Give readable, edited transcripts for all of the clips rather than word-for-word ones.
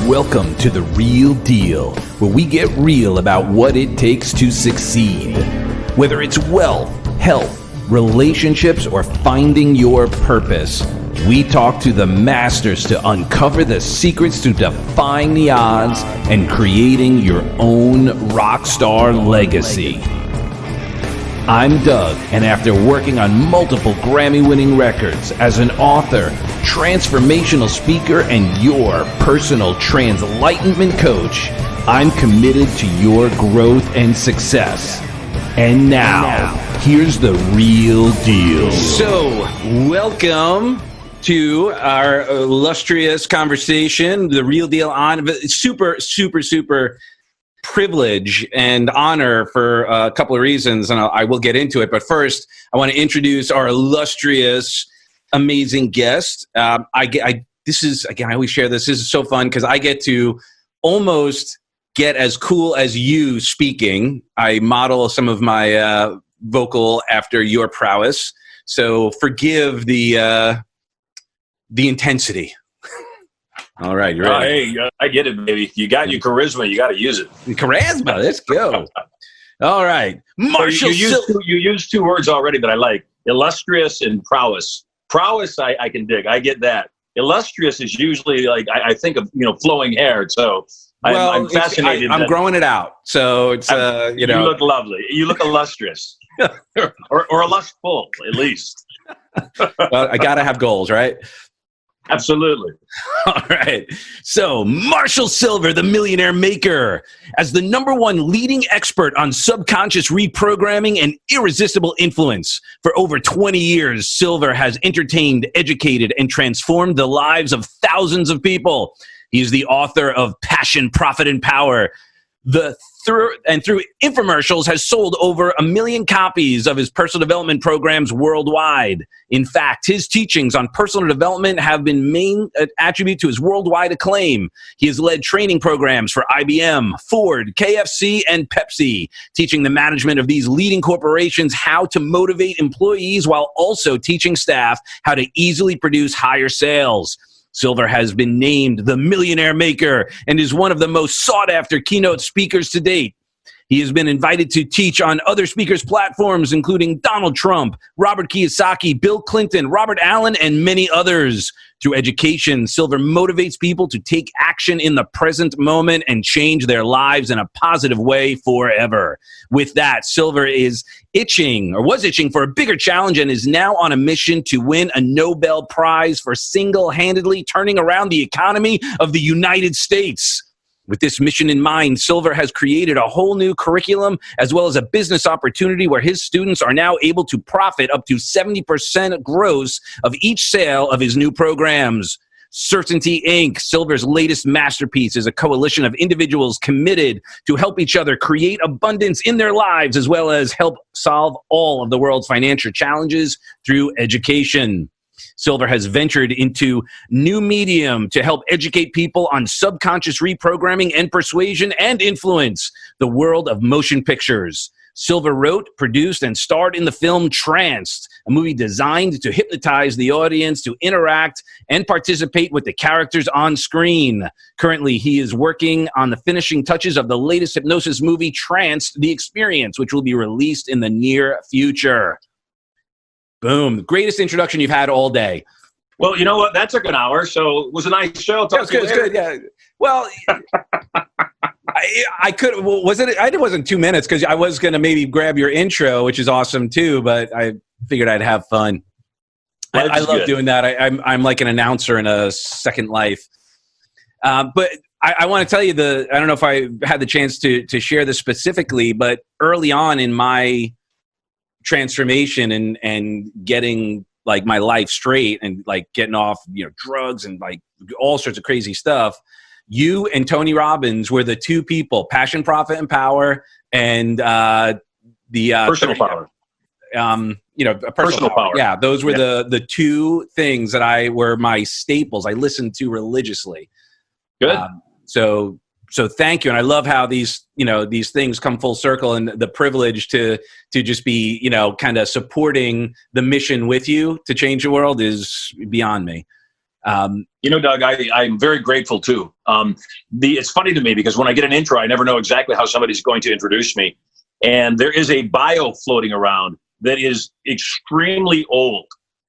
Welcome to The Real Deal, where we get real about what it takes to succeed. Whether it's wealth, health, relationships, or finding your purpose, we talk to the masters to uncover the secrets to defying the odds and creating your own rock star legacy. I'm Doug, and after working on multiple Grammy-winning records as an author, transformational speaker, and your personal translightenment coach, I'm committed to your growth and success. And now, here's the real deal. So, welcome to our illustrious conversation, The Real Deal on super privilege and honor for a couple of reasons, and I will get into it. But first, I want to introduce our illustrious, amazing guest. I always share this. This is so fun because I get to almost get as cool as you speaking. I model some of my vocal after your prowess, so forgive the intensity. All right, you're ready. Hey, I get it, baby. You got your charisma. You got to use it. Charisma, let's go. All right. Marshall, you used two words already that I like. Illustrious and prowess. Prowess, I can dig. I get that. Illustrious is usually like, I think of, flowing hair. So I'm fascinated. I'm growing it out. So it's, You look lovely. You look illustrious. or lustful, at least. Well, I got to have goals, right? Absolutely. All right. So Marshall Sylver, the Millionaire Maker, as the #1 leading expert on subconscious reprogramming and irresistible influence. For over 20 years, Sylver has entertained, educated, and transformed the lives of thousands of people. He is the author of Passion, Profit, and Power. Through infomercials has sold over 1 million copies of his personal development programs worldwide. In fact, his teachings on personal development have been main attribute to his worldwide acclaim. He has led training programs for IBM, Ford, KFC, and Pepsi, teaching the management of these leading corporations how to motivate employees while also teaching staff how to easily produce higher sales. Sylver has been named the Millionaire Maker and is one of the most sought-after keynote speakers to date. He has been invited to teach on other speakers' platforms, including Donald Trump, Robert Kiyosaki, Bill Clinton, Robert Allen, and many others. Through education, Sylver motivates people to take action in the present moment and change their lives in a positive way forever. With that, Sylver was itching for a bigger challenge and is now on a mission to win a Nobel Prize for single-handedly turning around the economy of the United States. With this mission in mind, Sylver has created a whole new curriculum as well as a business opportunity where his students are now able to profit up to 70% gross of each sale of his new programs. Certainty Inc., Sylver's latest masterpiece, is a coalition of individuals committed to help each other create abundance in their lives as well as help solve all of the world's financial challenges through education. Sylver has ventured into new medium to help educate people on subconscious reprogramming and persuasion and influence, the world of motion pictures. Sylver wrote, produced, and starred in the film Tranced, a movie designed to hypnotize the audience to interact and participate with the characters on screen. Currently, he is working on the finishing touches of the latest hypnosis movie, Tranced: The Experience, which will be released in the near future. Boom. Greatest introduction you've had all day. Well, you know what? That took an hour, so it was a nice show. It was good, yeah. Well, I could, was it? It wasn't 2 minutes because I was going to maybe grab your intro, which is awesome too, but I figured I'd have fun. I love doing that. I'm like an announcer in a second life. But I want to tell you I don't know if I had the chance to share this specifically, but early on in my transformation and getting like my life straight and like getting off drugs and like all sorts of crazy stuff, you and Tony Robbins were the two people, Passion, Profit, and Power, and the personal power. Personal power. Yeah, those were the two things that were my staples. I listened to religiously. Good. So thank you. And I love how these things come full circle, and the privilege to just be, kind of supporting the mission with you to change the world is beyond me. Doug, I'm very grateful too. It's funny to me because when I get an intro, I never know exactly how somebody's going to introduce me. And there is a bio floating around that is extremely old.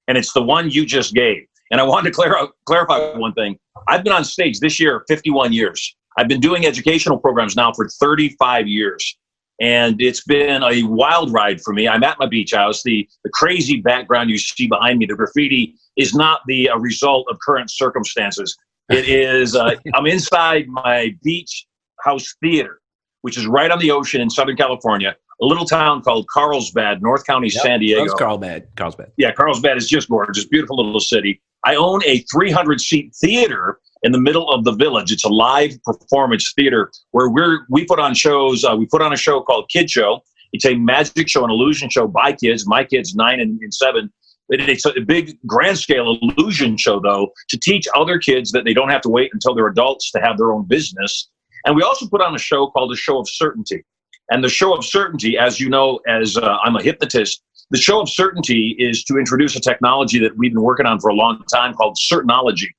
And it's the one you just gave. And I wanted to clarify one thing. I've been on stage this year 51 years. I've been doing educational programs now for 35 years. And it's been a wild ride for me. I'm at my beach house. The crazy background you see behind me, the graffiti, is not the result of current circumstances. It is, I'm inside my beach house theater, which is right on the ocean in Southern California, a little town called Carlsbad, North County, San Diego. That's Carlsbad. Yeah, Carlsbad is just gorgeous, beautiful little city. I own a 300-seat theater in the middle of the village. It's a live performance theater where we put on shows. We put on a show called Kid Show. It's a magic show, an illusion show by kids. My kids, 9 and 7. It's a big grand scale illusion show, though, to teach other kids that they don't have to wait until they're adults to have their own business. And we also put on a show called The Show of Certainty. And The Show of Certainty, as you know, as I'm a hypnotist, The Show of Certainty is to introduce a technology that we've been working on for a long time called Certanology.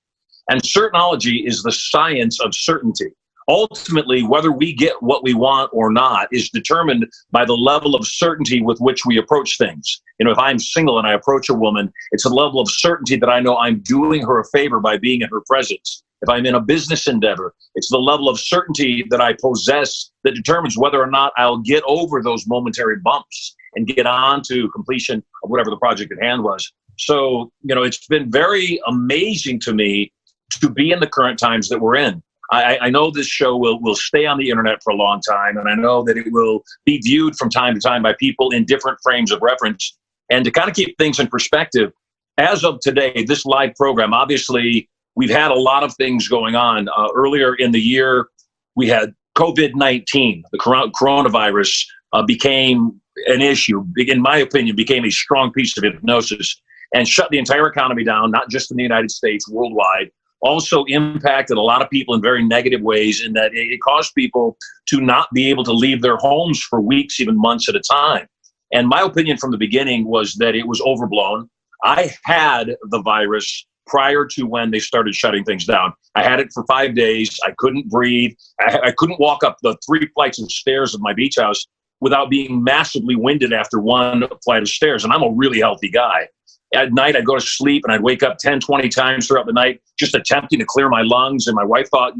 And Certanology is the science of certainty. Ultimately, whether we get what we want or not is determined by the level of certainty with which we approach things. If I'm single and I approach a woman, it's a level of certainty that I know I'm doing her a favor by being in her presence. If I'm in a business endeavor, it's the level of certainty that I possess that determines whether or not I'll get over those momentary bumps and get on to completion of whatever the project at hand was. So, it's been very amazing to me to be in the current times that we're in. I know this show will stay on the internet for a long time, and I know that it will be viewed from time to time by people in different frames of reference. And to kind of keep things in perspective, as of today, this live program, obviously, we've had a lot of things going on. Earlier in the year, we had COVID-19. The coronavirus became an issue, in my opinion, became a strong piece of hypnosis and shut the entire economy down, not just in the United States, worldwide. Also impacted a lot of people in very negative ways in that it caused people to not be able to leave their homes for weeks, even months at a time. And my opinion from the beginning was that it was overblown. I had the virus prior to when they started shutting things down. I had it for 5 days. I couldn't breathe. I couldn't walk up the 3 flights of stairs of my beach house without being massively winded after one flight of stairs. And I'm a really healthy guy. At night, I'd go to sleep and I'd wake up 10, 20 times throughout the night, just attempting to clear my lungs. And my wife thought,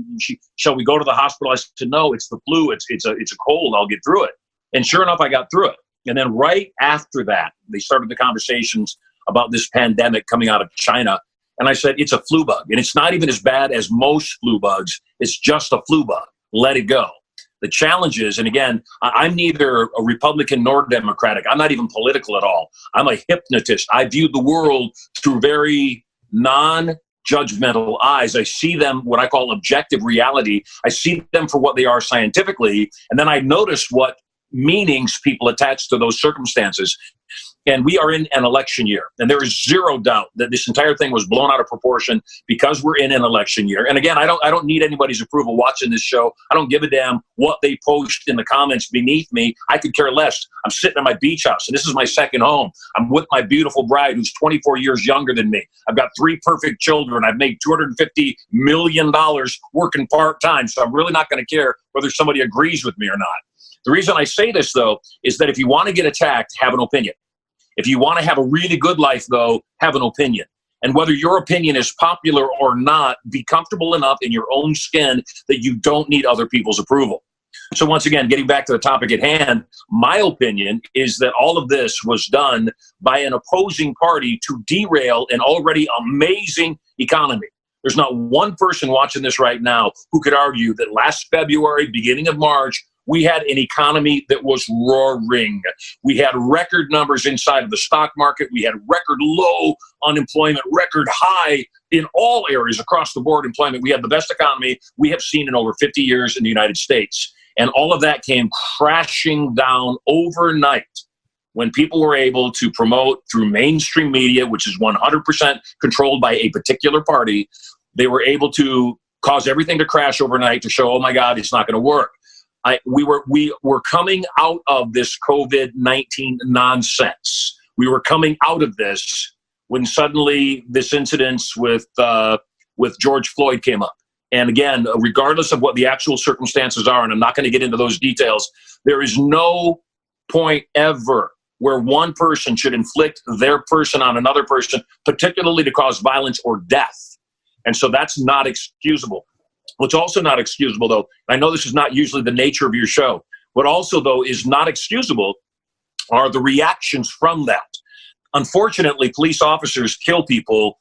shall we go to the hospital? I said, no, it's the flu. It's a cold. I'll get through it. And sure enough, I got through it. And then right after that, they started the conversations about this pandemic coming out of China. And I said, it's a flu bug. And it's not even as bad as most flu bugs. It's just a flu bug. Let it go. The challenge is, and again, I'm neither a Republican nor Democratic. I'm not even political at all. I'm a hypnotist. I view the world through very non-judgmental eyes. I see them, what I call objective reality. I see them for what they are scientifically, and then I notice what meanings people attach to those circumstances. And we are in an election year. And there is zero doubt that this entire thing was blown out of proportion because we're in an election year. And again, I don't need anybody's approval watching this show. I don't give a damn what they post in the comments beneath me. I could care less. I'm sitting at my beach house, and this is my second home. I'm with my beautiful bride who's 24 years younger than me. I've got 3 perfect children. I've made $250 million working part-time. So I'm really not going to care whether somebody agrees with me or not. The reason I say this, though, is that if you want to get attacked, have an opinion. If you want to have a really good life, though, have an opinion. And whether your opinion is popular or not, be comfortable enough in your own skin that you don't need other people's approval. So once again, getting back to the topic at hand, my opinion is that all of this was done by an opposing party to derail an already amazing economy. There's not one person watching this right now who could argue that last February, beginning of March, we had an economy that was roaring. We had record numbers inside of the stock market. We had record low unemployment, record high in all areas across the board employment. We had the best economy we have seen in over 50 years in the United States. And all of that came crashing down overnight when people were able to promote through mainstream media, which is 100% controlled by a particular party. They were able to cause everything to crash overnight to show, oh my God, it's not going to work. We were coming out of this COVID-19 nonsense. We were coming out of this when suddenly this incident with with George Floyd came up. And again, regardless of what the actual circumstances are, and I'm not going to get into those details, there is no point ever where one person should inflict their person on another person, particularly to cause violence or death. And so that's not excusable. What's also not excusable, though, I know this is not usually the nature of your show, what also, though, is not excusable are the reactions from that. Unfortunately, police officers kill people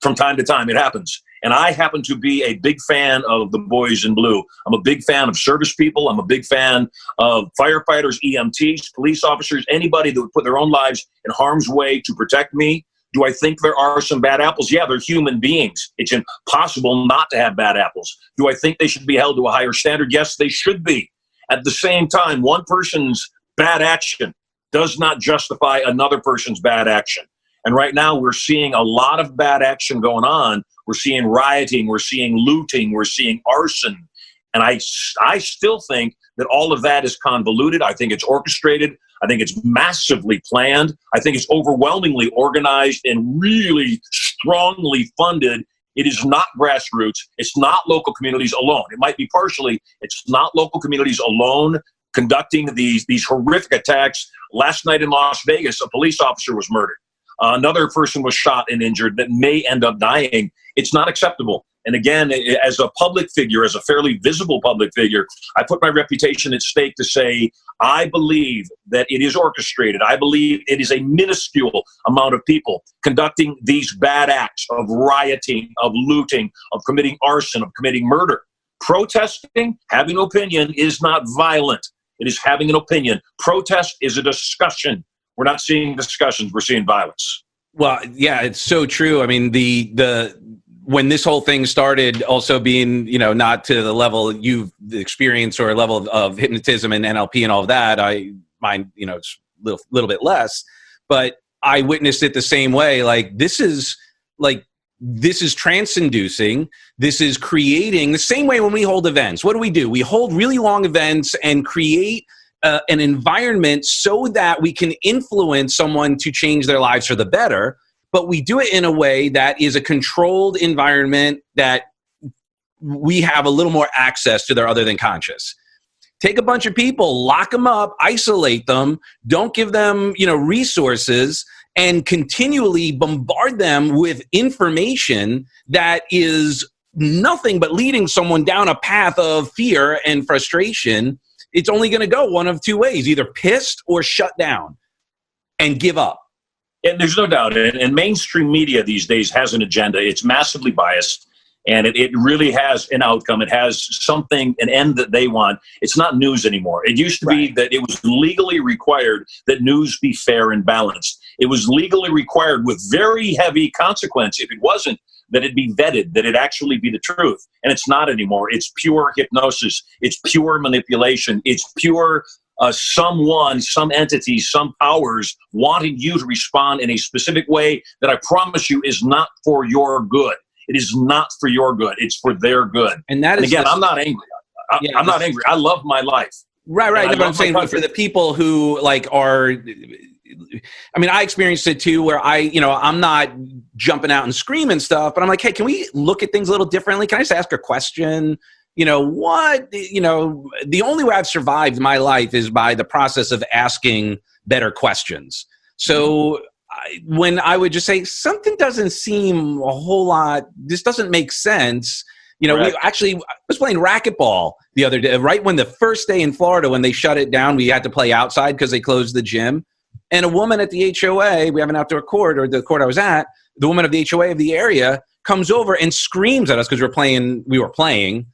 from time to time. It happens. And I happen to be a big fan of the boys in blue. I'm a big fan of service people. I'm a big fan of firefighters, EMTs, police officers, anybody that would put their own lives in harm's way to protect me. Do I think there are some bad apples? Yeah, they're human beings. It's impossible not to have bad apples. Do I think they should be held to a higher standard? Yes, they should be. At the same time, one person's bad action does not justify another person's bad action. And right now we're seeing a lot of bad action going on. We're seeing rioting, we're seeing looting, we're seeing arson. And I still think that all of that is convoluted. I think it's orchestrated. I think it's massively planned. I think it's overwhelmingly organized and really strongly funded. It is not grassroots. It's not local communities alone. It might be partially. It's not local communities alone conducting these horrific attacks. Last night in Las Vegas, a police officer was murdered. Another person was shot and injured that may end up dying. It's not acceptable. And again, as a public figure, as a fairly visible public figure, I put my reputation at stake to say, I believe that it is orchestrated. I believe it is a minuscule amount of people conducting these bad acts of rioting, of looting, of committing arson, of committing murder. Protesting, having an opinion is not violent. It is having an opinion. Protest is a discussion. We're not seeing discussions, we're seeing violence. Well, yeah, it's so true. I mean, the when this whole thing started also being, not to the level you've experienced or a level of hypnotism and NLP and all of that, mine, it's a little bit less, but I witnessed it the same way. This is trance-inducing. This is creating the same way when we hold events. What do? We hold really long events and create an environment so that we can influence someone to change their lives for the better, but we do it in a way that is a controlled environment that we have a little more access to their other than conscious. Take a bunch of people, lock them up, isolate them, don't give them, resources, and continually bombard them with information that is nothing but leading someone down a path of fear and frustration. It's only going to go one of two ways, either pissed or shut down and give up. And there's no doubt. And mainstream media these days has an agenda. It's massively biased, and it really has an outcome. It has something, an end that they want. It's not news anymore. It used to be that it was legally required that news be fair and balanced. It was legally required with very heavy consequence if it wasn't, that it be vetted, that it actually be the truth. And it's not anymore. It's pure hypnosis. It's pure manipulation. It's pure someone, some entity, some powers wanting you to respond in a specific way that I promise you is not for your good. It is not for your good. It's for their good. And that is, again, I'm not angry. I'm not angry. I love my life. Right. No, but I'm saying for the people who are, I experienced it too, where I'm not jumping out and screaming stuff, but I'm like, hey, can we look at things a little differently? Can I just ask a question? The only way I've survived my life is by the process of asking better questions. So when I would just say, something doesn't seem a whole lot, this doesn't make sense. I was playing racquetball the other day, right when the first day in Florida, when they shut it down, we had to play outside because they closed the gym. And a woman at the HOA, we have an outdoor court, or the court I was at, the woman of the HOA of the area comes over and screams at us because we were playing.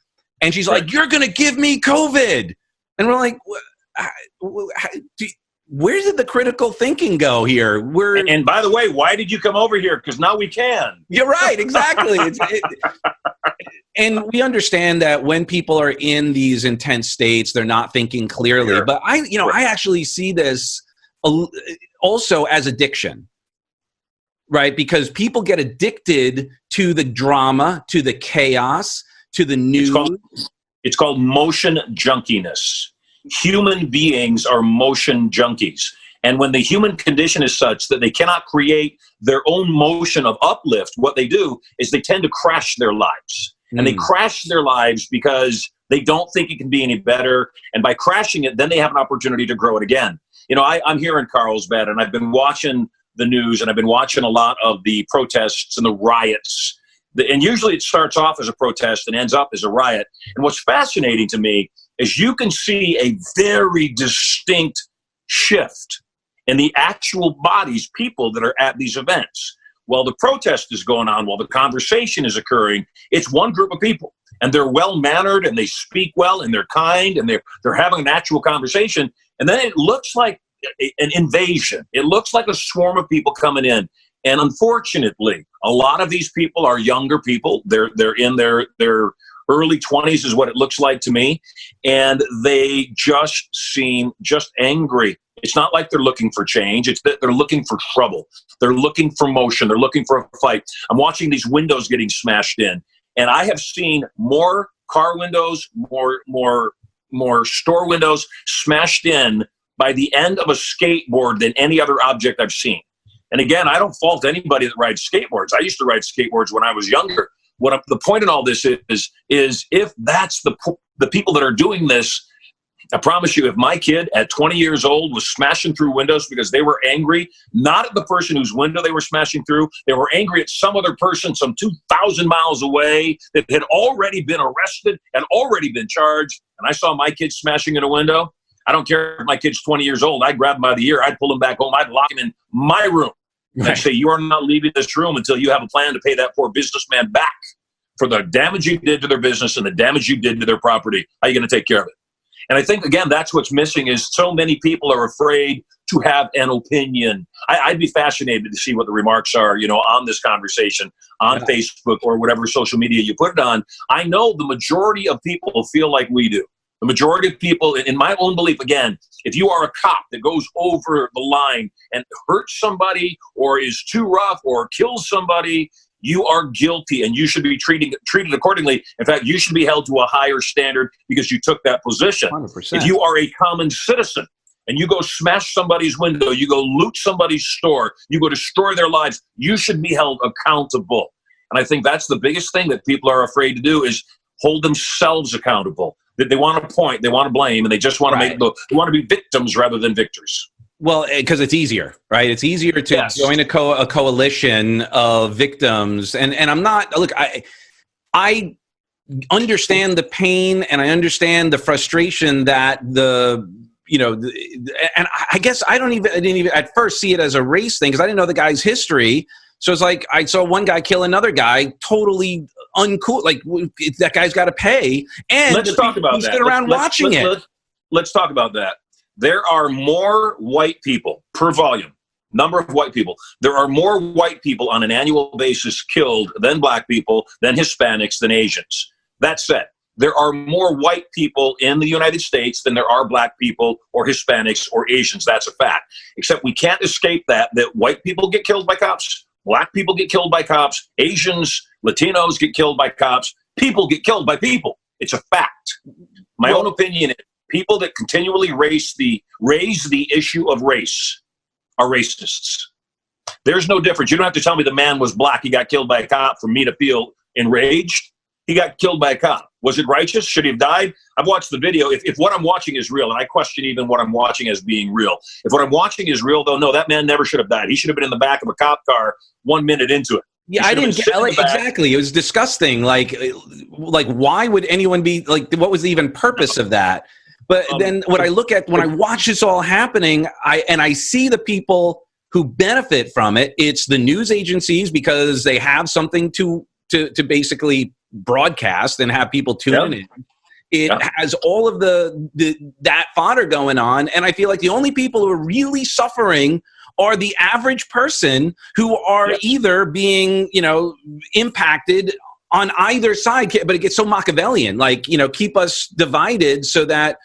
And she's like, you're going to give me COVID. And we're like, where did the critical thinking go here? And by the way, why did you come over here? Because now we can. You're right. Exactly. And we understand that when people are in these intense states, they're not thinking clearly. Sure. But I actually see this also as addiction, right? Because people get addicted to the drama, to the chaos, to the news. It's called motion junkiness. Human beings are motion junkies. And when the human condition is such that they cannot create their own motion of uplift, what they do is they tend to crash their lives. And they crash their lives because they don't think it can be any better. And by crashing it, then they have an opportunity to grow it again. You know, I'm here in Carlsbad, and I've been watching the news, and I've been watching a lot of the protests and the riots. And usually it starts off as a protest and ends up as a riot. And what's fascinating to me is you can see a very distinct shift in the actual bodies, people that are at these events. While the protest is going on, while the conversation is occurring, it's one group of people, and they're well-mannered, and they speak well, and they're kind, and they're having an actual conversation. And then it looks like an invasion. It looks like a swarm of people coming in. And unfortunately, a lot of these people are younger people. They're in their early 20s is what it looks like to me. And they just seem just angry. It's not like they're looking for change. It's that they're looking for trouble. They're looking for motion. They're looking for a fight. I'm watching these windows getting smashed in. And I have seen more car windows, more store windows smashed in by the end of a skateboard than any other object I've seen. And again, I don't fault anybody that rides skateboards. I used to ride skateboards when I was younger. The point in all this is if that's the people that are doing this, I promise you, if my kid at 20 years old was smashing through windows because they were angry, not at the person whose window they were smashing through, they were angry at some other person some 2,000 miles away that had already been arrested and already been charged, and I saw my kid smashing in a window, I don't care if my kid's 20 years old, I'd grab him by the ear, I'd pull him back home, I'd lock him in my room. Right. I'd say, you are not leaving this room until you have a plan to pay that poor businessman back for the damage you did to their business and the damage you did to their property. How are you going to take care of it? And I think, again, that's what's missing is so many people are afraid to have an opinion. I'd be fascinated to see what the remarks are, you know, on this conversation, on Facebook or whatever social media you put it on. I know the majority of people feel like we do. The majority of people, in my own belief, again, if you are a cop that goes over the line and hurts somebody or is too rough or kills somebody, you are guilty and you should be treated accordingly. In fact, you should be held to a higher standard because you took that position. 100%. If you are a common citizen and you go smash somebody's window, you go loot somebody's store, you go destroy their lives, you should be held accountable. And I think that's the biggest thing that people are afraid to do is hold themselves accountable. They want to point, they want to blame, and they just want to they want to be victims rather than victors. Well, because it's easier, right? It's easier to join a coalition of victims. And I'm not, look, I understand the pain and I understand the frustration that and I guess I didn't even at first see it as a race thing because I didn't know the guy's history. So it's like I saw one guy kill another guy, totally uncool. Like that guy's got to pay. And let's talk about that. Stood around watching it. Let's talk about that. There are more white people per volume, number of white people. There are more white people on an annual basis killed than black people, than Hispanics, than Asians. That said, there are more white people in the United States than there are black people or Hispanics or Asians. That's a fact. Except we can't escape that white people get killed by cops, black people get killed by cops, Asians, Latinos get killed by cops, people get killed by people. It's a fact. My own opinion is people that continually raise the issue of race are racists. There's no difference. You don't have to tell me the man was black, he got killed by a cop for me to feel enraged. He got killed by a cop. Was it righteous? Should he have died? I've watched the video. If what I'm watching is real, and I question even what I'm watching as being real. If what I'm watching is real, though, no, that man never should have died. He should have been in the back of a cop car 1 minute into it. Yeah, I didn't get exactly. It was disgusting. Like, why would anyone be like? What was the even purpose of that? But then when I watch this all happening, I see the people who benefit from it. It's the news agencies because they have something to basically broadcast and have people tune in. It has all of that fodder going on, and I feel like the only people who are really suffering are the average person who are either being, impacted on either side. But it gets so Machiavellian, keep us divided so that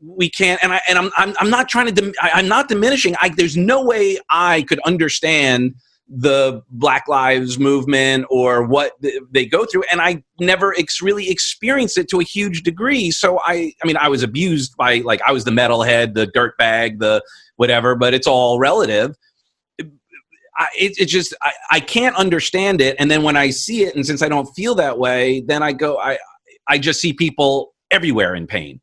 we can't. And I'm not trying to. I'm not diminishing. There's no way I could understand the Black Lives Movement or what they go through, and I never really experienced it to a huge degree. So I mean, I was abused by, like, I was the metalhead, the dirtbag, the whatever, but it's all relative. It's just, I can't understand it. And then when I see it, and since I don't feel that way, then I just see people everywhere in pain.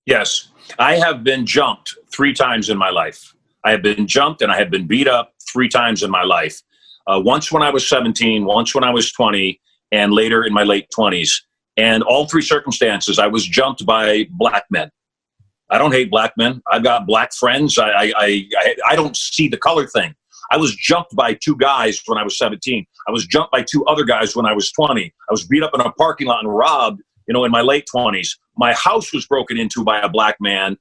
Yes. I have been jumped 3 times in my life. I have been jumped and I have been beat up 3 times in my life. Once when I was 17, once when I was 20, and later in my late 20s. And all 3 circumstances, I was jumped by black men. I don't hate black men. I've got black friends. I don't see the color thing. I was jumped by 2 guys when I was 17. I was jumped by 2 other guys when I was 20. I was beat up in a parking lot and robbed, in my late 20s. My house was broken into by a black man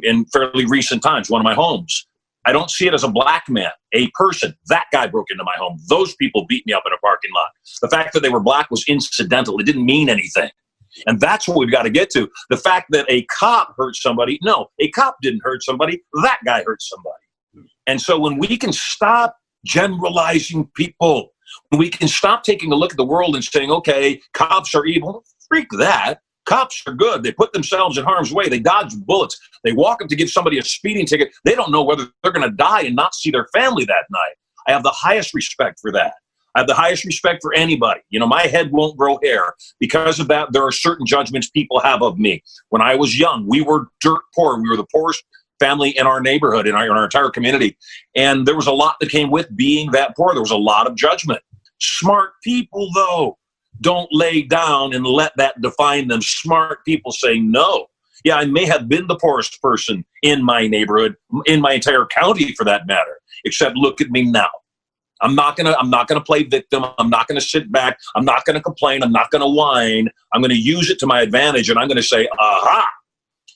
in fairly recent times, one of my homes. I don't see it as a black man, a person. That guy broke into my home. Those people beat me up in a parking lot. The fact that they were black was incidental. It didn't mean anything. And that's what we've got to get to. The fact that a cop hurt somebody, no, a cop didn't hurt somebody. That guy hurt somebody. And so when we can stop generalizing people, when we can stop taking a look at the world and saying, okay, cops are evil, freak that. Cops are good. They put themselves in harm's way. They dodge bullets. They walk up to give somebody a speeding ticket. They don't know whether they're going to die and not see their family that night. I have the highest respect for that. I have the highest respect for anybody. My head won't grow hair. Because of that, there are certain judgments people have of me. When I was young, we were dirt poor. We were the poorest family in our neighborhood, in our entire community. And there was a lot that came with being that poor. There was a lot of judgment. Smart people, though, don't lay down and let that define them. Smart people say no. Yeah, I may have been the poorest person in my neighborhood, in my entire county for that matter, except look at me now. I'm not gonna play victim. I'm not gonna sit back. I'm not gonna complain. I'm not gonna whine. I'm gonna use it to my advantage, and I'm gonna say, aha.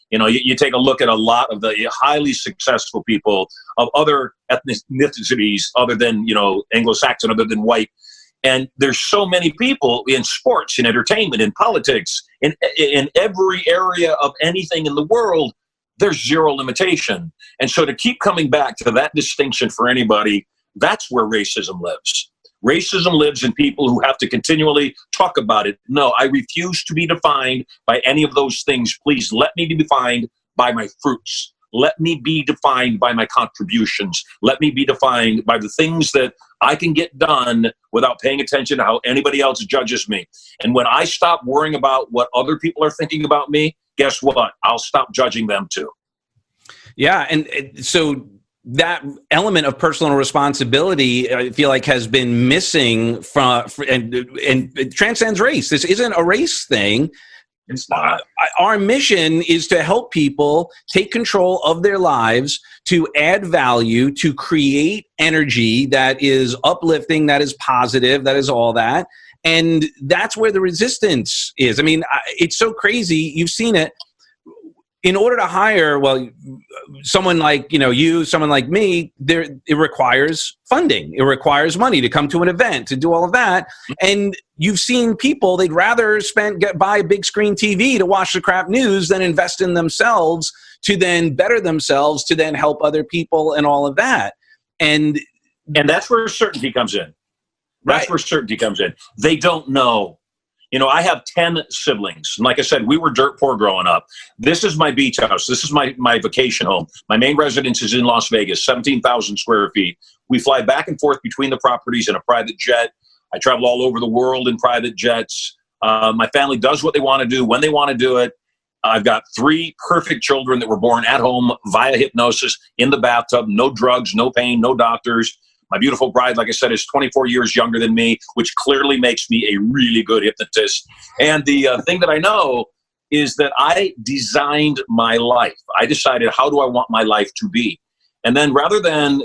You take a look at a lot of the highly successful people of other ethnicities other than, Anglo-Saxon, other than white. And there's so many people in sports, in entertainment, in politics, in every area of anything in the world, there's zero limitation. And so to keep coming back to that distinction for anybody, that's where racism lives. Racism lives in people who have to continually talk about it. No, I refuse to be defined by any of those things. Please let me be defined by my fruits. Let me be defined by my contributions. Let me be defined by the things that I can get done without paying attention to how anybody else judges me. And when I stop worrying about what other people are thinking about me, guess what? I'll stop judging them too. Yeah, and so that element of personal responsibility, I feel like, has been missing and it transcends race. This isn't a race thing. It's not. Our mission is to help people take control of their lives, to add value, to create energy that is uplifting, that is positive, that is all that. And that's where the resistance is. I mean, it's so crazy. You've seen it. In order to hire, someone like you, someone like me, it requires funding. It requires money to come to an event, to do all of that. And you've seen people, they'd rather buy a big screen TV to watch the crap news than invest in themselves to then better themselves, to then help other people and all of that. And that's where certainty comes in. That's where certainty comes in. They don't know. I have 10 siblings. And like I said, we were dirt poor growing up. This is my beach house. This is my vacation home. My main residence is in Las Vegas, 17,000 square feet. We fly back and forth between the properties in a private jet. I travel all over the world in private jets. My family does what they want to do when they want to do it. I've got 3 perfect children that were born at home via hypnosis, in the bathtub, no drugs, no pain, no doctors. My beautiful bride, like I said, is 24 years younger than me, which clearly makes me a really good hypnotist. And the thing that I know is that I designed my life. I decided, how do I want my life to be? And then rather than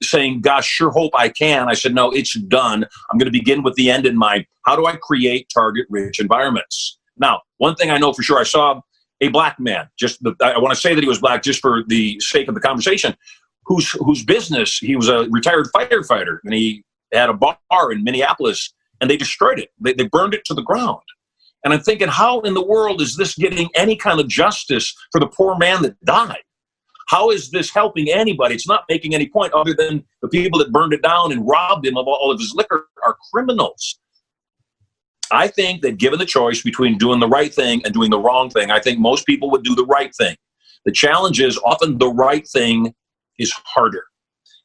saying, gosh, sure hope I can, I said, no, it's done. I'm going to begin with the end in mind. How do I create target-rich environments? Now, one thing I know for sure, I saw a black man. I want to say that he was black just for the sake of the conversation. Whose business, he was a retired firefighter, and he had a bar in Minneapolis, and they destroyed it. They burned it to the ground. And I'm thinking, how in the world is this getting any kind of justice for the poor man that died? How is this helping anybody? It's not making any point other than the people that burned it down and robbed him of all of his liquor are criminals. I think that given the choice between doing the right thing and doing the wrong thing, I think most people would do the right thing. The challenge is often the right thing is harder.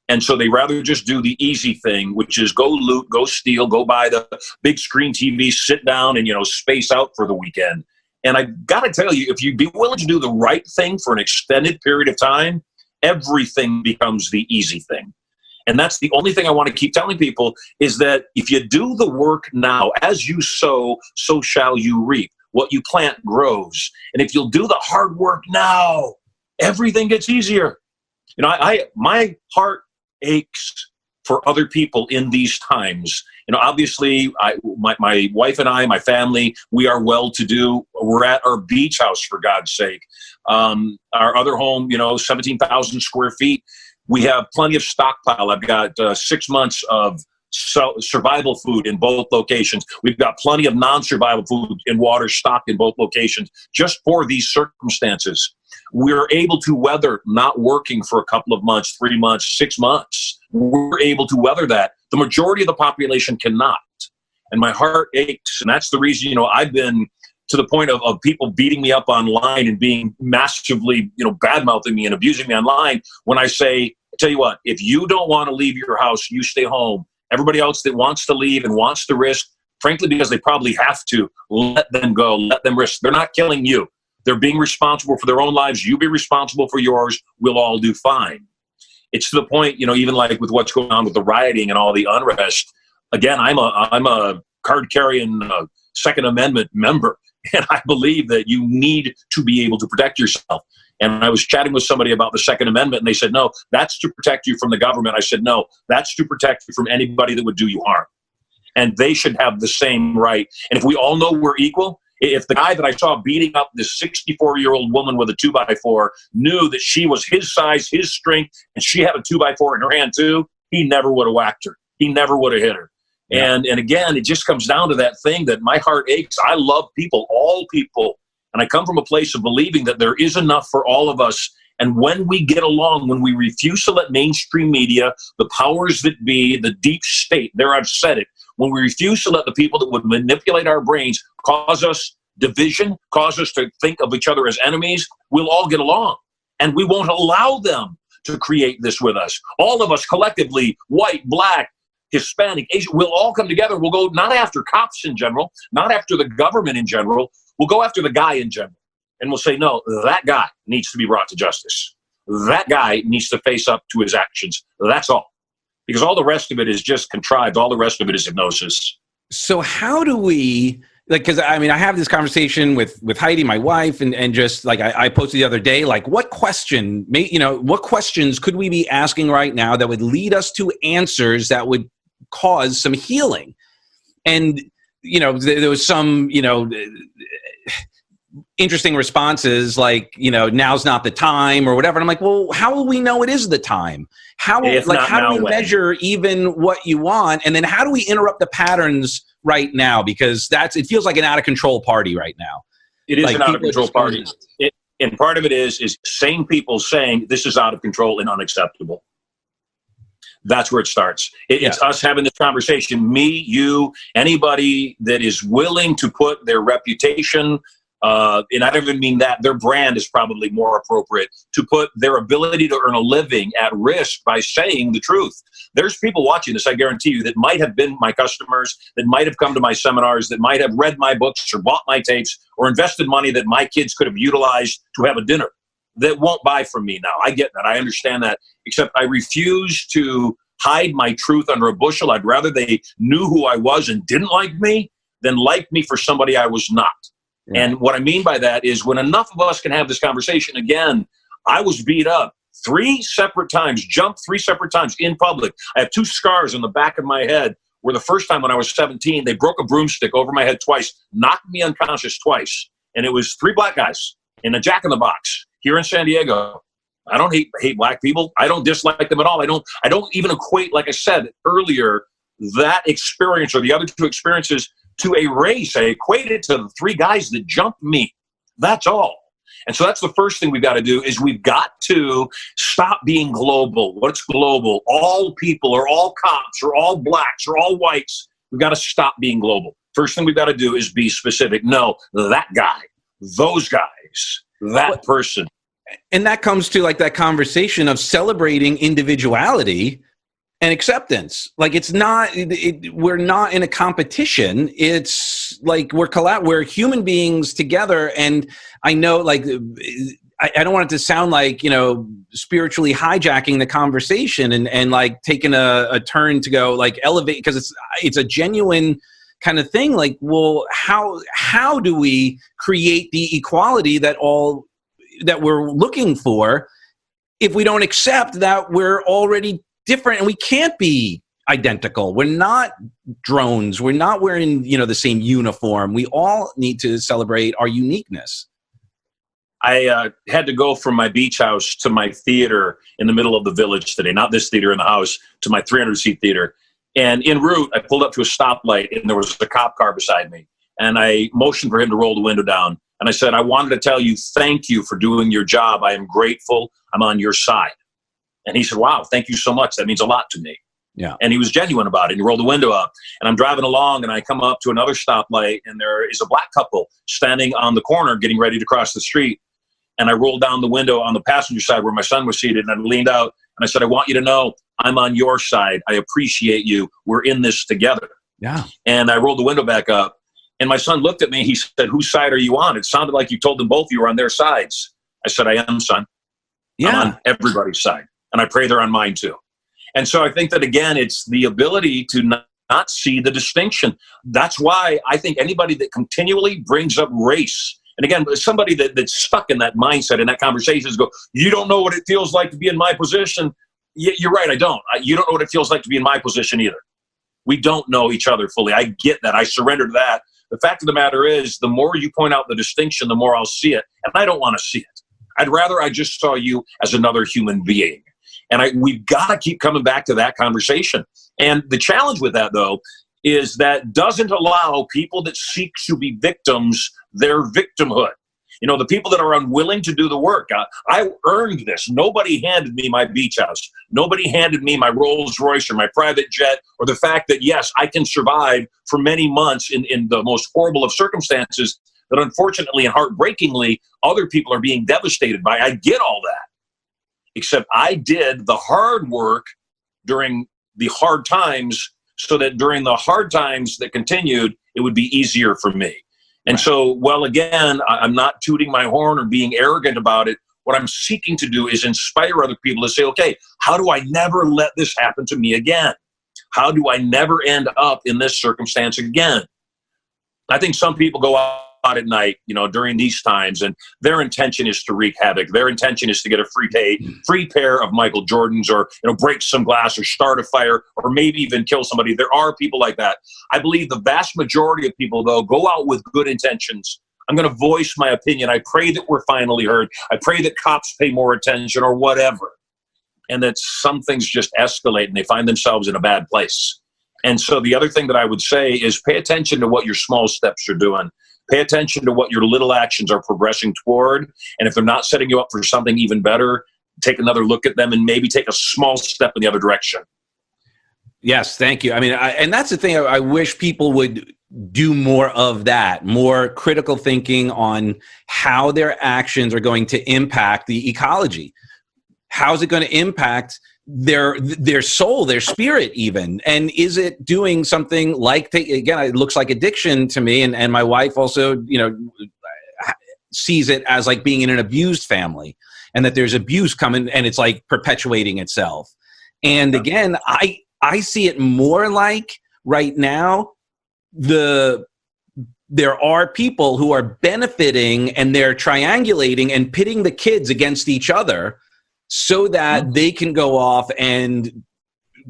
And so they rather just do the easy thing, which is go loot, go steal, go buy the big screen TV, sit down and, space out for the weekend. And I got to tell you, if you'd be willing to do the right thing for an extended period of time, everything becomes the easy thing. And that's the only thing I want to keep telling people is that if you do the work now, as you sow, so shall you reap. What you plant grows. And if you'll do the hard work now, everything gets easier. My heart aches for other people in these times. Obviously, my wife and I, my family, we are well-to-do. We're at our beach house, for God's sake. Our other home, 17,000 square feet. We have plenty of stockpile. I've got 6 months of survival food in both locations. We've got plenty of non-survival food and water stocked in both locations just for these circumstances. We're able to weather not working for a couple of months, 3 months, 6 months. We're able to weather that. The majority of the population cannot. And my heart aches. And that's the reason, I've been to the point of people beating me up online and being massively, bad-mouthing me and abusing me online when I say, I tell you what, if you don't want to leave your house, you stay home. Everybody else that wants to leave and wants to risk, frankly, because they probably have to, let them go, let them risk. They're not killing you. They're being responsible for their own lives. You be responsible for yours. We'll all do fine. It's to the point, even like with what's going on with the rioting and all the unrest. Again, I'm a card-carrying Second Amendment member, and I believe that you need to be able to protect yourself. And I was chatting with somebody about the Second Amendment, and they said, no, that's to protect you from the government. I said, no, that's to protect you from anybody that would do you harm. And they should have the same right. And if we all know we're equal, if the guy that I saw beating up this 64-year-old woman with a 2x4 knew that she was his size, his strength, and she had a 2x4 in her hand too, he never would have whacked her. He never would have hit her. Yeah. And again, it just comes down to that thing that my heart aches. I love people, all people. And I come from a place of believing that there is enough for all of us. And when we get along, when we refuse to let mainstream media, the powers that be, the deep state, there I've said it, when we refuse to let the people that would manipulate our brains cause us division, cause us to think of each other as enemies, we'll all get along. And we won't allow them to create this with us. All of us collectively, white, black, Hispanic, Asian, we'll all come together. We'll go not after cops in general, not after the government in general. We'll go after the guy in general. And we'll say, no, that guy needs to be brought to justice. That guy needs to face up to his actions. That's all. Because all the rest of it is just contrived. All the rest of it is hypnosis. So how do we, because I have this conversation with Heidi, my wife, and just like I posted the other day, like what questions could we be asking right now that would lead us to answers that would cause some healing? And, there was some, interesting responses like, now's not the time or whatever. And I'm like, well, how will we know it is the time? How do we measure even what you want? And then how do we interrupt the patterns right now? Because it feels like an out of control party right now. It is an out of control party. And part of it is sane people saying this is out of control and unacceptable. That's where it starts. It's us having this conversation, me, you, anybody that is willing to put their reputation, and I don't even mean that, their brand is probably more appropriate, to put their ability to earn a living at risk by saying the truth. There's people watching this, I guarantee you, that might have been my customers, that might have come to my seminars, that might have read my books or bought my tapes or invested money that my kids could have utilized to have a dinner, that won't buy from me now. I get that. I understand that. Except I refuse to hide my truth under a bushel. I'd rather they knew who I was and didn't like me than like me for somebody I was not. Right. And what I mean by that is when enough of us can have this conversation, again, I was beat up 3 separate times, jumped 3 separate times in public. I have 2 scars on the back of my head where the first time when I was 17, they broke a broomstick over my head twice, knocked me unconscious twice. And it was 3 black guys in a Jack in the Box here in San Diego. I don't hate black people. I don't dislike them at all. I don't even equate, like I said earlier, that experience or the other 2 experiences to a race. I equate it to the 3 guys that jumped me. That's all. And so that's the first thing we've got to do is we've got to stop being global. What's global? All people or all cops or all blacks or all whites. We've got to stop being global. First thing we've got to do is be specific. No, that guy, those guys, that person. And that comes to like that conversation of celebrating individuality and acceptance. Like it's not, we're not in a competition. It's like we're human beings together. And I know like, I don't want it to sound like, spiritually hijacking the conversation and like taking a turn to go like elevate, because it's a genuine kind of thing. Like, well, how do we create the equality that we're looking for if we don't accept that we're already different and we can't be identical? We're not drones. We're not wearing, the same uniform. We all need to celebrate our uniqueness. I had to go from my beach house to my theater in the middle of the village today, not this theater in the house, to my 300-seat theater. And en route, I pulled up to a stoplight and there was a cop car beside me. And I motioned for him to roll the window down. And I said, I wanted to tell you, thank you for doing your job. I am grateful. I'm on your side. And he said, wow, thank you so much. That means a lot to me. Yeah. And he was genuine about it. He rolled the window up and I'm driving along and I come up to another stoplight and there is a black couple standing on the corner getting ready to cross the street. And I rolled down the window on the passenger side where my son was seated and I leaned out and I said, I want you to know I'm on your side. I appreciate you. We're in this together. Yeah. And I rolled the window back up and my son looked at me. He said, whose side are you on? It sounded like you told them both you were on their sides. I said, I am, son. Yeah. I'm on everybody's side. And I pray they're on mine too. And so I think that, again, it's the ability to not see the distinction. That's why I think anybody that continually brings up race, and again, somebody that's stuck in that mindset, in that conversation, is go, you don't know what it feels like to be in my position. You're right, I don't. You don't know what it feels like to be in my position either. We don't know each other fully. I get that. I surrender to that. The fact of the matter is, the more you point out the distinction, the more I'll see it. And I don't want to see it. I'd rather I just saw you as another human being. And we've got to keep coming back to that conversation. And the challenge with that, though, is that doesn't allow people that seek to be victims their victimhood. The people that are unwilling to do the work. I earned this. Nobody handed me my beach house. Nobody handed me my Rolls Royce or my private jet, or the fact that, yes, I can survive for many months in the most horrible of circumstances that unfortunately and heartbreakingly other people are being devastated by. I get all that. Except I did the hard work during the hard times so that during the hard times that continued, it would be easier for me. And so, well, again, I'm not tooting my horn or being arrogant about it. What I'm seeking to do is inspire other people to say, okay, how do I never let this happen to me again? How do I never end up in this circumstance again? I think some people go out at night, during these times, and their intention is to wreak havoc. Their intention is to get a free pair of Michael Jordans, or break some glass, or start a fire, or maybe even kill somebody. There are people like that. I believe the vast majority of people, though, go out with good intentions. I'm going to voice my opinion. I pray that we're finally heard. I pray that cops pay more attention, or whatever, and that some things just escalate and they find themselves in a bad place. And so the other thing that I would say is pay attention to what your small steps are doing. Pay attention to what your little actions are progressing toward. And if they're not setting you up for something even better, take another look at them and maybe take a small step in the other direction. Yes, thank you. I mean, and that's the thing. I wish people would do more of that, more critical thinking on how their actions are going to impact the ecology. How's it going to impact their soul, their spirit even? And is it doing something like, again, it looks like addiction to me. And my wife also, sees it as like being in an abused family, and that there's abuse coming and it's like perpetuating itself. And again, I see it more like right now, there are people who are benefiting and they're triangulating and pitting the kids against each other so that they can go off and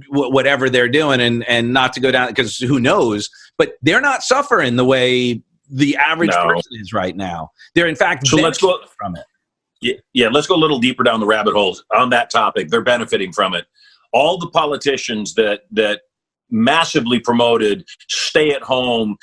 whatever they're doing and not to go down, because who knows, but they're not suffering the way the average person is right now. They're in fact benefiting from it. Yeah, let's go a little deeper down the rabbit hole on that topic. They're benefiting from it. All the politicians that massively promoted stay at home,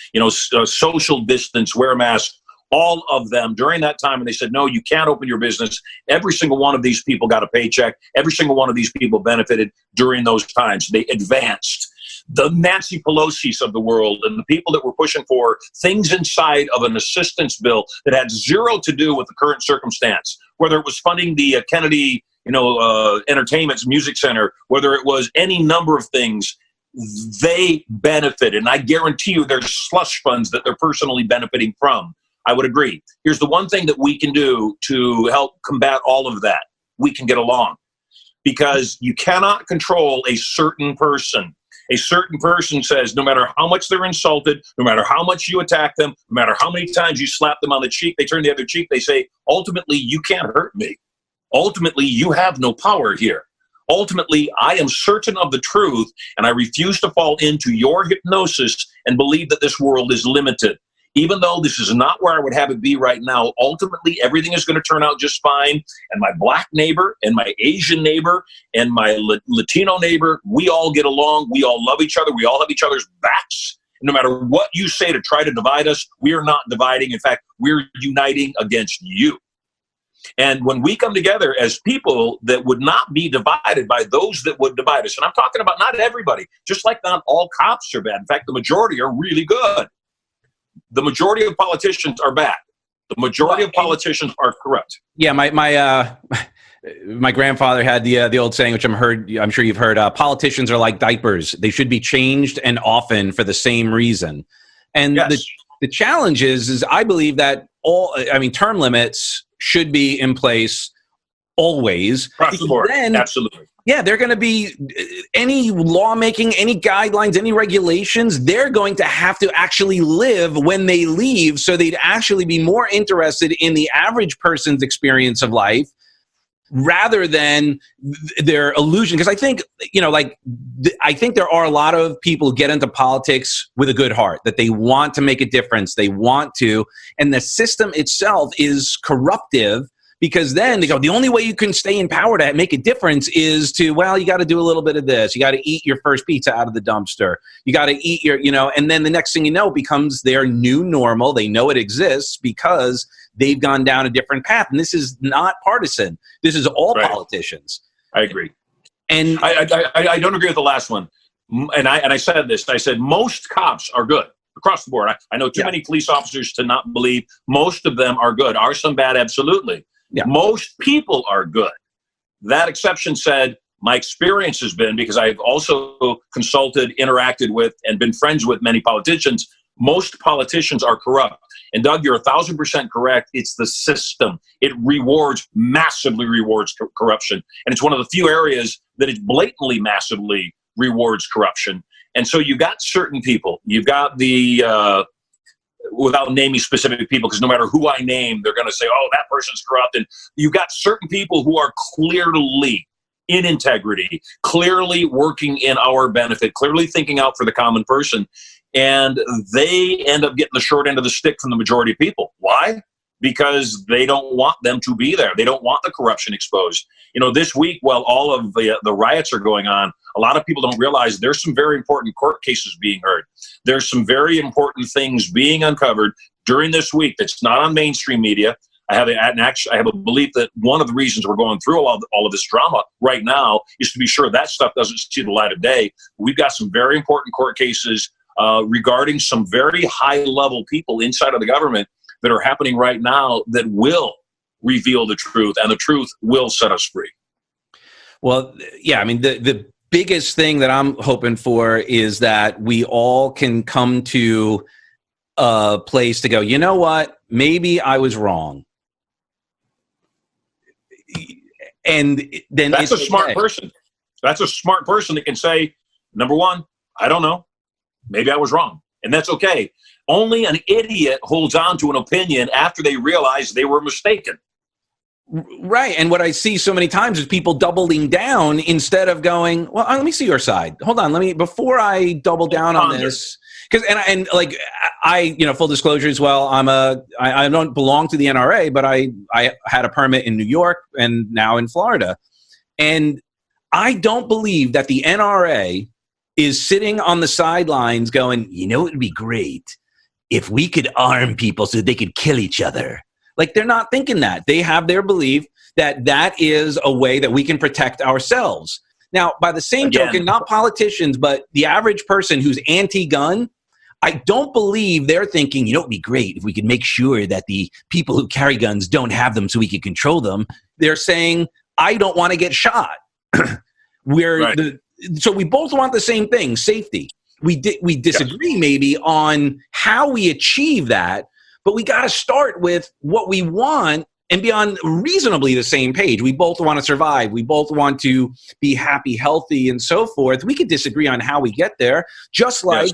social distance, wear a mask, all of them during that time, and they said, no, you can't open your business. Every single one of these people got a paycheck. Every single one of these people benefited during those times. They advanced. The Nancy Pelosi's of the world and the people that were pushing for things inside of an assistance bill that had zero to do with the current circumstance, whether it was funding the Kennedy, Entertainment's Music Center, whether it was any number of things, they benefited. And I guarantee you there's slush funds that they're personally benefiting from. I would agree. Here's the one thing that we can do to help combat all of that. We can get along, because you cannot control a certain person. A certain person says, no matter how much they're insulted, no matter how much you attack them, no matter how many times you slap them on the cheek, they turn the other cheek, they say, ultimately, you can't hurt me. Ultimately, you have no power here. Ultimately, I am certain of the truth, and I refuse to fall into your hypnosis and believe that this world is limited. Even though this is not where I would have it be right now, ultimately everything is going to turn out just fine. And my black neighbor and my Asian neighbor and my Latino neighbor, we all get along. We all love each other. We all have each other's backs. No matter what you say to try to divide us, we are not dividing. In fact, we're uniting against you. And when we come together as people that would not be divided by those that would divide us, and I'm talking about not everybody, just like not all cops are bad. In fact, the majority are really good. The majority of politicians are bad. The majority of politicians are corrupt. Yeah, my grandfather had the old saying, which I'm sure you've heard. Politicians are like diapers; they should be changed and often for the same reason. And yes. the challenge is I believe that term limits should be in place always. Across the board, absolutely. Yeah, they're going to be any lawmaking, any guidelines, any regulations, they're going to have to actually live when they leave. So they'd actually be more interested in the average person's experience of life rather than their illusion. Because I think, I think there are a lot of people who get into politics with a good heart, that they want to make a difference. They want to. And the system itself is corruptive. Because then they go, the only way you can stay in power to make a difference is to, you got to do a little bit of this. You got to eat your first pizza out of the dumpster. You got to eat and then the next thing you know, it becomes their new normal. They know it exists because they've gone down a different path. And this is not partisan. This is all politicians. I agree. And I don't agree with the last one. And I said this. I said most cops are good across the board. I know too many police officers to not believe most of them are good. Are some bad? Absolutely. Yeah. Most people are good. That exception said, my experience has been, because I've also consulted, interacted with, and been friends with many politicians, most politicians are corrupt. And Doug, you're 1,000% correct. It's the system. It massively rewards corruption. And it's one of the few areas that it blatantly, massively rewards corruption. And so you've got certain people. You've got the... without naming specific people, because no matter who I name, they're going to say, oh, that person's corrupt. And you've got certain people who are clearly in integrity, clearly working in our benefit, clearly thinking out for the common person. And they end up getting the short end of the stick from the majority of people. Why? Because they don't want them to be there. They don't want the corruption exposed. This week, while all of the riots are going on, a lot of people don't realize there's some very important court cases being heard. There's some very important things being uncovered during this week that's not on mainstream media. I have a belief that one of the reasons we're going through all of this drama right now is to be sure that stuff doesn't see the light of day. We've got some very important court cases regarding some very high-level people inside of the government that are happening right now that will reveal the truth, and the truth will set us free. Well, yeah, the biggest thing that I'm hoping for is that we all can come to a place to go, you know what, maybe I was wrong. And then that's a smart person. That's a smart person that can say, number one, I don't know, maybe I was wrong. And that's okay. Only an idiot holds on to an opinion after they realize they were mistaken. Right. And what I see so many times is people doubling down instead of going, well, let me see your side. Hold on. Before I double down on this, because, full disclosure as well, I don't belong to the NRA, but I had a permit in New York and now in Florida. And I don't believe that the NRA is sitting on the sidelines going, it would be great if we could arm people so they could kill each other. Like, they're not thinking that. They have their belief that that is a way that we can protect ourselves. Now, by the same token, not politicians, but the average person who's anti-gun, I don't believe they're thinking, you know, it'd be great if we could make sure that the people who carry guns don't have them so we could control them. They're saying, I don't want to get shot. So we both want the same thing, safety. We disagree maybe on how we achieve that, but we got to start with what we want and be on reasonably the same page. We both want to survive. We both want to be happy, healthy, and so forth. We could disagree on how we get there, just like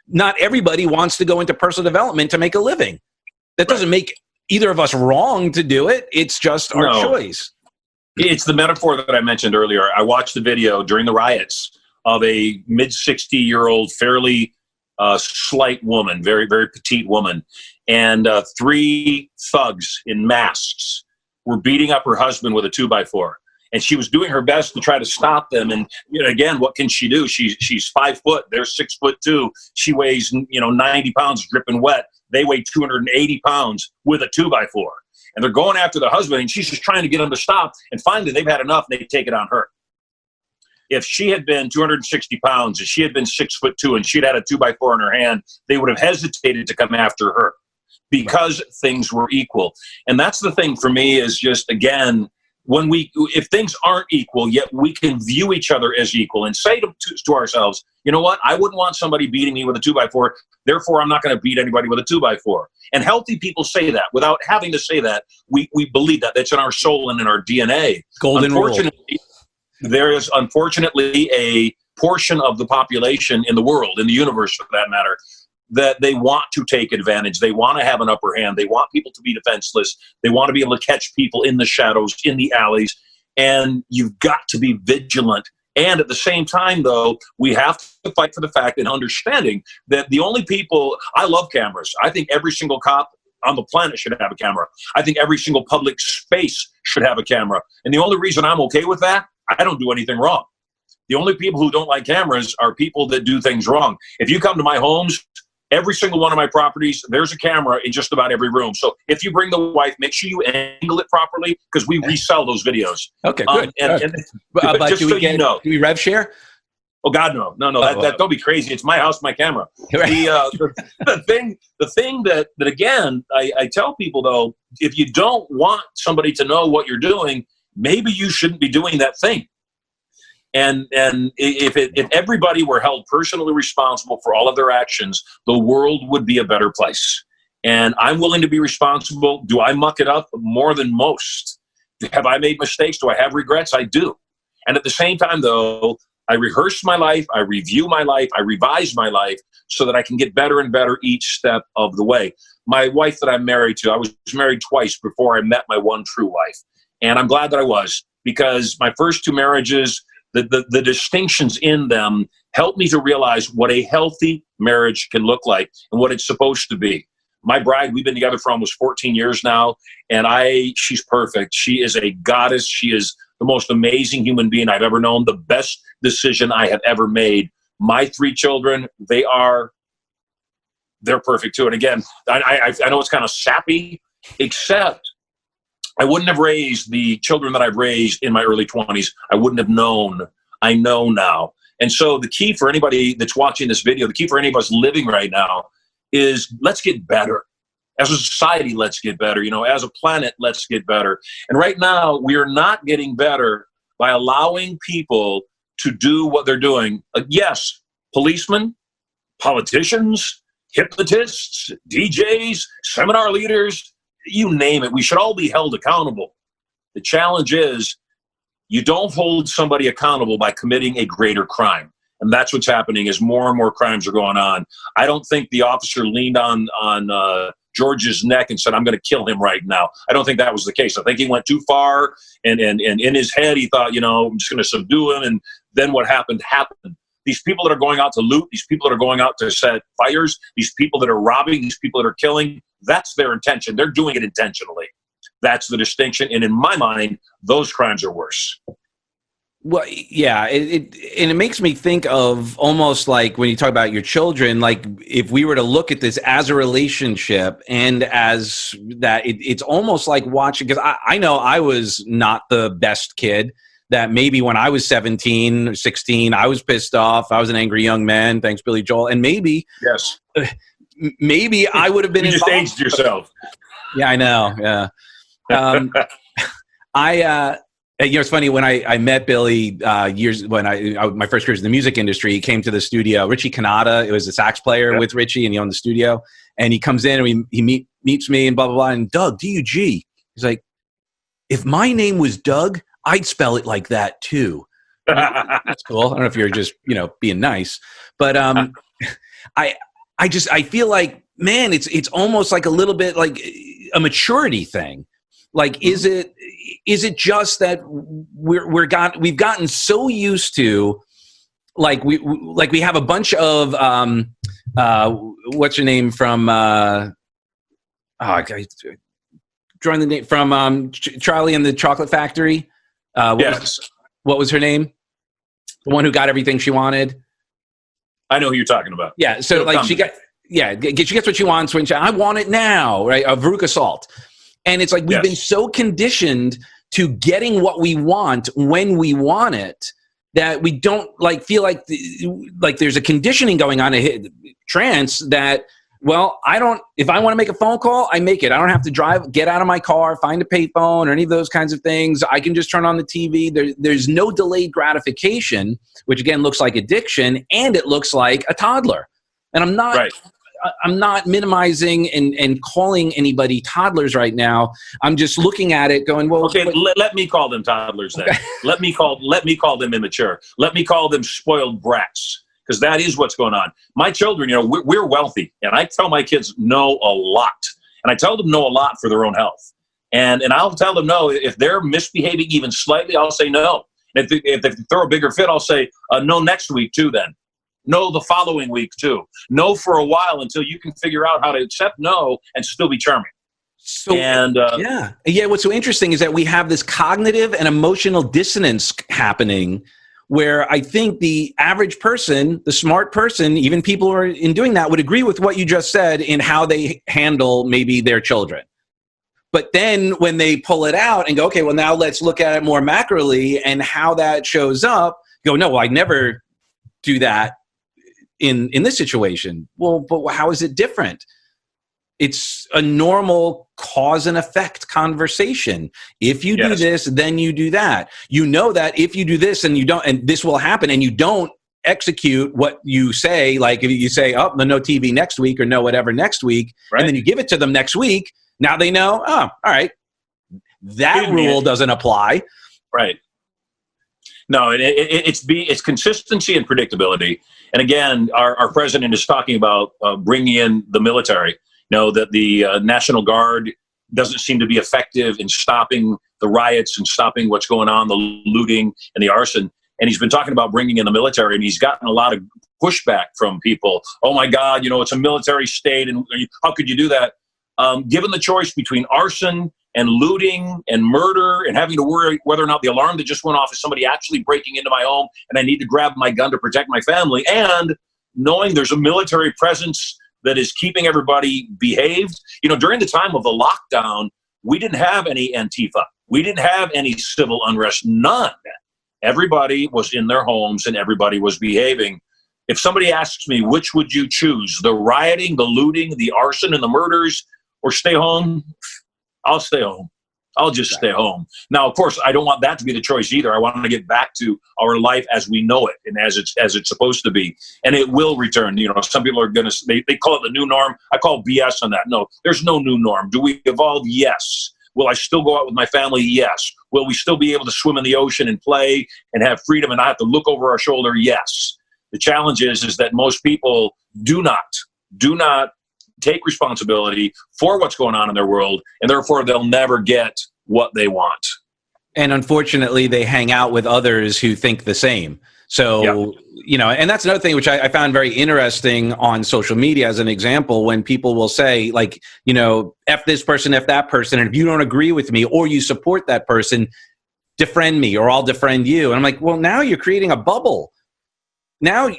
not everybody wants to go into personal development to make a living. That doesn't make either of us wrong to do it. It's just our choice. It's the metaphor that I mentioned earlier. I watched the video during the riots of a mid-60-year-old, fairly slight woman, very, very petite woman, and 3 thugs in masks were beating up her husband with a 2x4. And she was doing her best to try to stop them. And again, what can she do? She's 5 foot. They're 6'2". She weighs 90 pounds, dripping wet. They weigh 280 pounds with a 2x4. And they're going after the husband, and she's just trying to get him to stop. And finally, they've had enough, and they take it on her. If she had been 260 pounds, if she had been 6'2", and she'd had a 2x4 in her hand, they would have hesitated to come after her because things were equal. And that's the thing for me is just, again, if things aren't equal, yet we can view each other as equal and say to ourselves, you know what, I wouldn't want somebody beating me with a 2x4, therefore I'm not going to beat anybody with a 2x4. And healthy people say that. Without having to say that, we believe that. That's in our soul and in our DNA. Golden rule. There is unfortunately a portion of the population in the world, in the universe for that matter, that they want to take advantage. They want to have an upper hand. They want people to be defenseless. They want to be able to catch people in the shadows, in the alleys. And you've got to be vigilant. And at the same time, though, we have to fight for the fact and understanding that the only people, I love cameras. I think every single cop on the planet should have a camera. I think every single public space should have a camera. And the only reason I'm okay with that, I don't do anything wrong. The only people who don't like cameras are people that do things wrong. If you come to my homes, every single one of my properties, there's a camera in just about every room. So if you bring the wife, make sure you angle it properly because we resell those videos. Okay, good. But just so you know. Do we rev share? Oh God, no. That don't be crazy. It's my house, my camera. The thing that again, I tell people though, if you don't want somebody to know what you're doing, maybe you shouldn't be doing that thing. And if everybody were held personally responsible for all of their actions, the world would be a better place. And I'm willing to be responsible. Do I muck it up? More than most. Have I made mistakes? Do I have regrets? I do. And at the same time, though, I rehearse my life, I review my life, I revise my life so that I can get better and better each step of the way. My wife that I'm married to, I was married twice before I met my one true wife. And I'm glad that I was, because my first 2 marriages, the distinctions in them helped me to realize what a healthy marriage can look like and what it's supposed to be. My bride, we've been together for almost 14 years now, and she's perfect. She is a goddess. She is the most amazing human being I've ever known, the best decision I have ever made. My 3 children, they're perfect too. And again, I know it's kind of sappy, except I wouldn't have raised the children that I've raised in my early 20s. I wouldn't have known. I know now. And so the key for anybody that's watching this video, the key for any of us living right now is let's get better. As a society, let's get better. As a planet, let's get better. And right now, we are not getting better by allowing people to do what they're doing. Yes, policemen, politicians, hypnotists, DJs, seminar leaders, you name it. We should all be held accountable. The challenge is you don't hold somebody accountable by committing a greater crime. And that's what's happening as more and more crimes are going on. I don't think the officer leaned on George's neck and said, I'm going to kill him right now. I don't think that was the case. I think he went too far, and in his head he thought, I'm just going to subdue him, and then what happened. These people that are going out to loot, these people that are going out to set fires, these people that are robbing, these people that are killing, that's their intention. They're doing it intentionally. That's the distinction. And in my mind, those crimes are worse. Well, yeah, and it makes me think of almost like when you talk about your children, like if we were to look at this as a relationship and as that, it's almost like watching, because I know I was not the best kid, that maybe when I was 17 or 16, I was pissed off. I was an angry young man. Thanks, Billy Joel. And maybe, yes, maybe I would have been you just aged yourself. Yeah, I know. Yeah. It's funny, when I met Billy years when my first career was in the music industry, he came to the studio. Richie Kanata, it was a sax player with Richie, and he owned the studio. And he comes in and he meets me and blah, blah, blah. And Doug, D-U-G. He's like, if my name was Doug, I'd spell it like that too. That's cool. I don't know if you're just, being nice. But I feel like, man, it's almost like a little bit like a maturity thing. Like, is it just that we've gotten so used to, like we have a bunch of what's your name from drawing the name from Charlie and the Chocolate Factory. What was her name? The one who got everything she wanted. I know who you're talking about. Yeah. So she gets what she wants when I want it now, right? Veruca Salt. And it's like we've been so conditioned to getting what we want when we want it that we don't feel like there's a conditioning going on in trance that, well, if I want to make a phone call, I make it. I don't have to get out of my car, find a payphone or any of those kinds of things. I can just turn on the TV. There's no delayed gratification, which again looks like addiction, and it looks like a toddler. And I'm not... Right. I'm not minimizing and calling anybody toddlers right now. I'm just looking at it going, well, okay, let me call them toddlers then. Okay. Let me call them immature. Let me call them spoiled brats, because that is what's going on. My children, we're wealthy, and I tell my kids no a lot, and I tell them no a lot for their own health. And I'll tell them no if they're misbehaving even slightly. I'll say no. And if they throw a bigger fit, I'll say no next week too. Then. No the following week too. No for a while until you can figure out how to accept no and still be charming. So what's so interesting is that we have this cognitive and emotional dissonance happening, where I think the average person, the smart person, even people who are in doing that, would agree with what you just said in how they handle maybe their children. But then when they pull it out and go, okay, well, now let's look at it more macroly and how that shows up, go, no, well, I never do that in this situation. Well, but how is it different? It's a normal cause and effect conversation. If you do this, then you do that. You know that if you do this and you don't, and this will happen, and you don't execute what you say, like if you say, oh, no TV next week, or no whatever next week, and then you give it to them next week, now they know, oh, all right, that rule doesn't apply. Right. No, it's consistency and predictability. And again, our president is talking about bringing in the military. That the National Guard doesn't seem to be effective in stopping the riots and stopping what's going on, the looting and the arson. And he's been talking about bringing in the military, and he's gotten a lot of pushback from people. Oh my God, it's a military state, and how could you do that? Given the choice between arson and looting and murder and having to worry whether or not the alarm that just went off is somebody actually breaking into my home and I need to grab my gun to protect my family, and knowing there's a military presence that is keeping everybody behaved. During the time of the lockdown, we didn't have any Antifa. We didn't have any civil unrest, none. Everybody was in their homes and everybody was behaving. If somebody asks me, which would you choose, the rioting, the looting, the arson and the murders, or stay home? I'll stay home. I'll just stay home. Now, of course, I don't want that to be the choice either. I want to get back to our life as we know it and as it's supposed to be. And it will return. Some people are going to, they call it the new norm. I call BS on that. No, there's no new norm. Do we evolve? Yes. Will I still go out with my family? Yes. Will we still be able to swim in the ocean and play and have freedom and not have to look over our shoulder? Yes. The challenge is that most people do not take responsibility for what's going on in their world, and therefore they'll never get what they want. And unfortunately, they hang out with others who think the same. So, and that's another thing which I found very interesting on social media as an example, when people will say, F this person, F that person, and if you don't agree with me or you support that person, defriend me or I'll defriend you. And I'm like, well, now you're creating a bubble. Now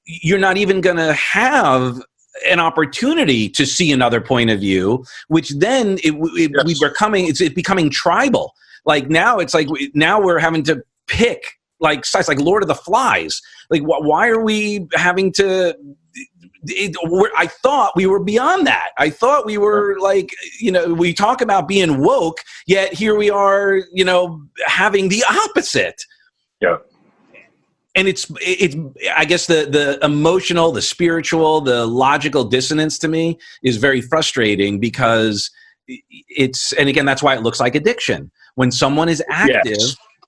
you're not even going to have an opportunity to see another point of view, which then it's becoming tribal. Like now it's like, now we're having to pick like sides, like Lord of the Flies. Like, why are we having to, I thought we were beyond that. I thought we were like, we talk about being woke, yet here we are, having the opposite. Yeah. And it's I guess the emotional, the spiritual, the logical dissonance to me is very frustrating because and again, that's why it looks like addiction. When someone is active,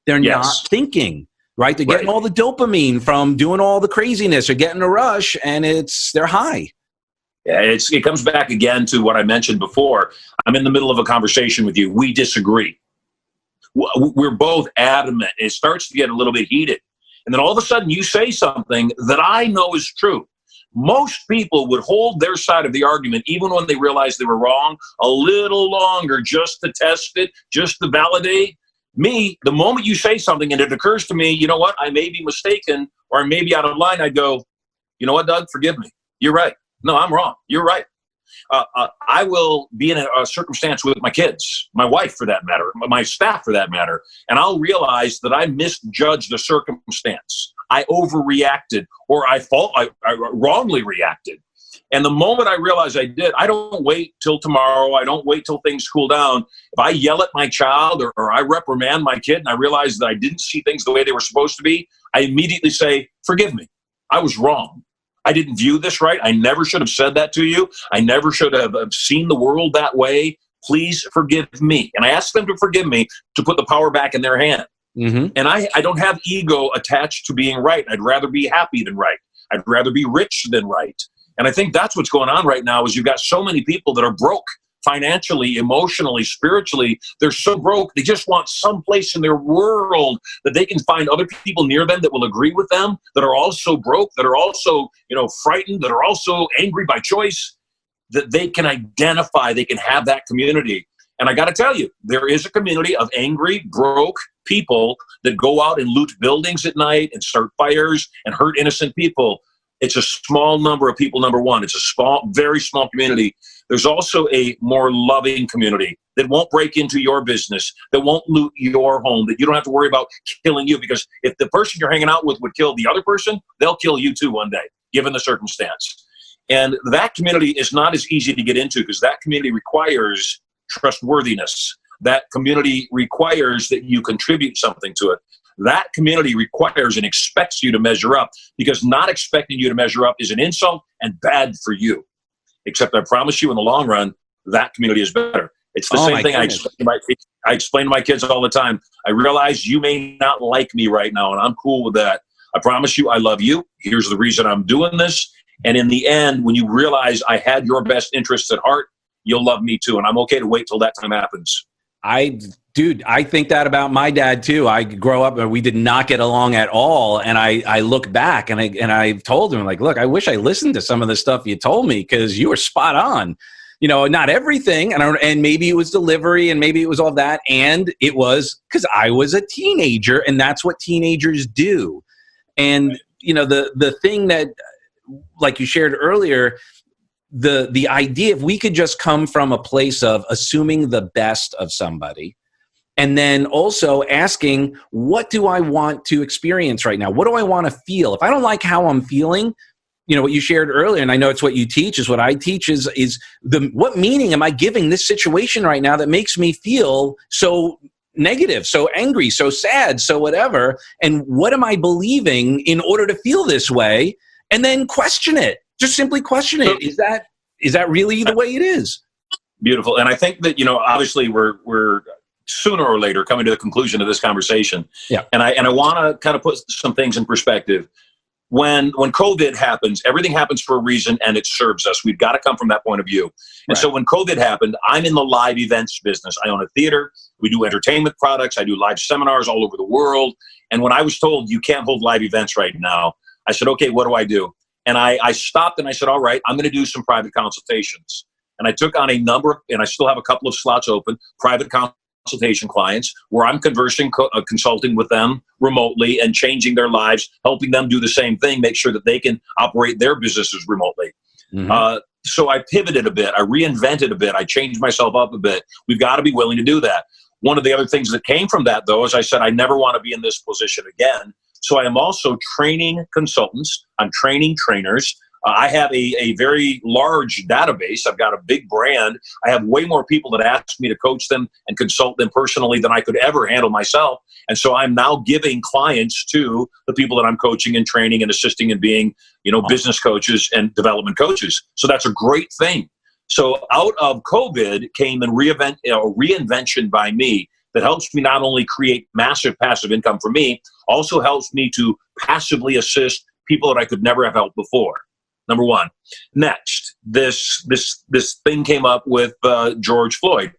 they're not thinking, right? They're getting all the dopamine from doing all the craziness or getting a rush, and they're high. Yeah, it comes back again to what I mentioned before. I'm in the middle of a conversation with you. We disagree. We're both adamant. It starts to get a little bit heated. And then all of a sudden you say something that I know is true. Most people would hold their side of the argument, even when they realized they were wrong, a little longer just to test it, just to validate. Me, the moment you say something and it occurs to me, you know what, I may be mistaken or I may be out of line, I go, you know what, Doug, forgive me. You're right. No, I'm wrong. You're right. I will be in a circumstance with my kids, my wife for that matter, my staff for that matter, and I'll realize that I misjudged the circumstance. I overreacted or I wrongly reacted. And the moment I realize I did, I don't wait till tomorrow. I don't wait till things cool down. If I yell at my child or I reprimand my kid and I realize that I didn't see things the way they were supposed to be, I immediately say, forgive me. I was wrong. I didn't view this right. I never should have said that to you. I never should have seen the world that way. Please forgive me. And I ask them to forgive me to put the power back in their hand. Mm-hmm. And I don't have ego attached to being right. I'd rather be happy than right. I'd rather be rich than right. And I think that's what's going on right now is you've got so many people that are broke financially, emotionally, spiritually. They're so broke. They just want some place in their world that they can find other people near them that will agree with them, that are also broke, that are also, frightened, that are also angry by choice, that they can identify, they can have that community. And I got to tell you, there is a community of angry, broke people that go out and loot buildings at night and start fires and hurt innocent people. It's a small number of people, number one. It's a small, very small community. There's also a more loving community that won't break into your business, that won't loot your home, that you don't have to worry about killing you. Because if the person you're hanging out with would kill the other person, they'll kill you too one day, given the circumstance. And that community is not as easy to get into because that community requires trustworthiness. That community requires that you contribute something to it. That community requires and expects you to measure up, because not expecting you to measure up is an insult and bad for you. Except I promise you in the long run, that community is better. It's the same thing I explain to my kids all the time. I realize you may not like me right now, and I'm cool with that. I promise you I love you. Here's the reason I'm doing this. And in the end, when you realize I had your best interests at heart, you'll love me too. And I'm okay to wait till that time happens. Dude, I think that about my dad too. I grow up and we did not get along at all. And I look back and I told him, like, look, I wish I listened to some of the stuff you told me because you were spot on. Not everything. And maybe it was delivery and maybe it was all that. And it was because I was a teenager and that's what teenagers do. And, the thing that, like you shared earlier, the idea, if we could just come from a place of assuming the best of somebody, and then also asking, what do I want to experience right now? What do I want to feel? If I don't like how I'm feeling, what you shared earlier, and I know it's what you teach, is what I teach, is what meaning am I giving this situation right now that makes me feel so negative, so angry, so sad, so whatever, and what am I believing in order to feel this way? And then question it. Just simply question it. Is that really the way it is? Beautiful. And I think that, obviously we're sooner or later coming to the conclusion of this conversation. Yeah. And I want to kind of put some things in perspective. When COVID happens, everything happens for a reason and it serves us. We've got to come from that point of view. And so when COVID happened, I'm in the live events business. I own a theater. We do entertainment products. I do live seminars all over the world. And when I was told you can't hold live events right now, I said, okay, what do I do? And I stopped and I said, all right, I'm going to do some private consultations. And I took on a number, and I still have a couple of slots open, private consultation clients where I'm consulting with them remotely and changing their lives, helping them do the same thing, make sure that they can operate their businesses remotely. So I pivoted a bit. I reinvented a bit. I changed myself up a bit. We've got to be willing to do that. One of the other things that came from that, though, is I said, I never want to be in this position again. So I am also training consultants. I'm training trainers. I have a very large database. I've got a big brand. I have way more people that ask me to coach them and consult them personally than I could ever handle myself. And so I'm now giving clients to the people that I'm coaching and training and assisting in being, business coaches and development coaches. So that's a great thing. So out of COVID came a reinvention by me that helps me not only create massive passive income for me, also helps me to passively assist people that I could never have helped before. Number one. Next, this thing came up with George Floyd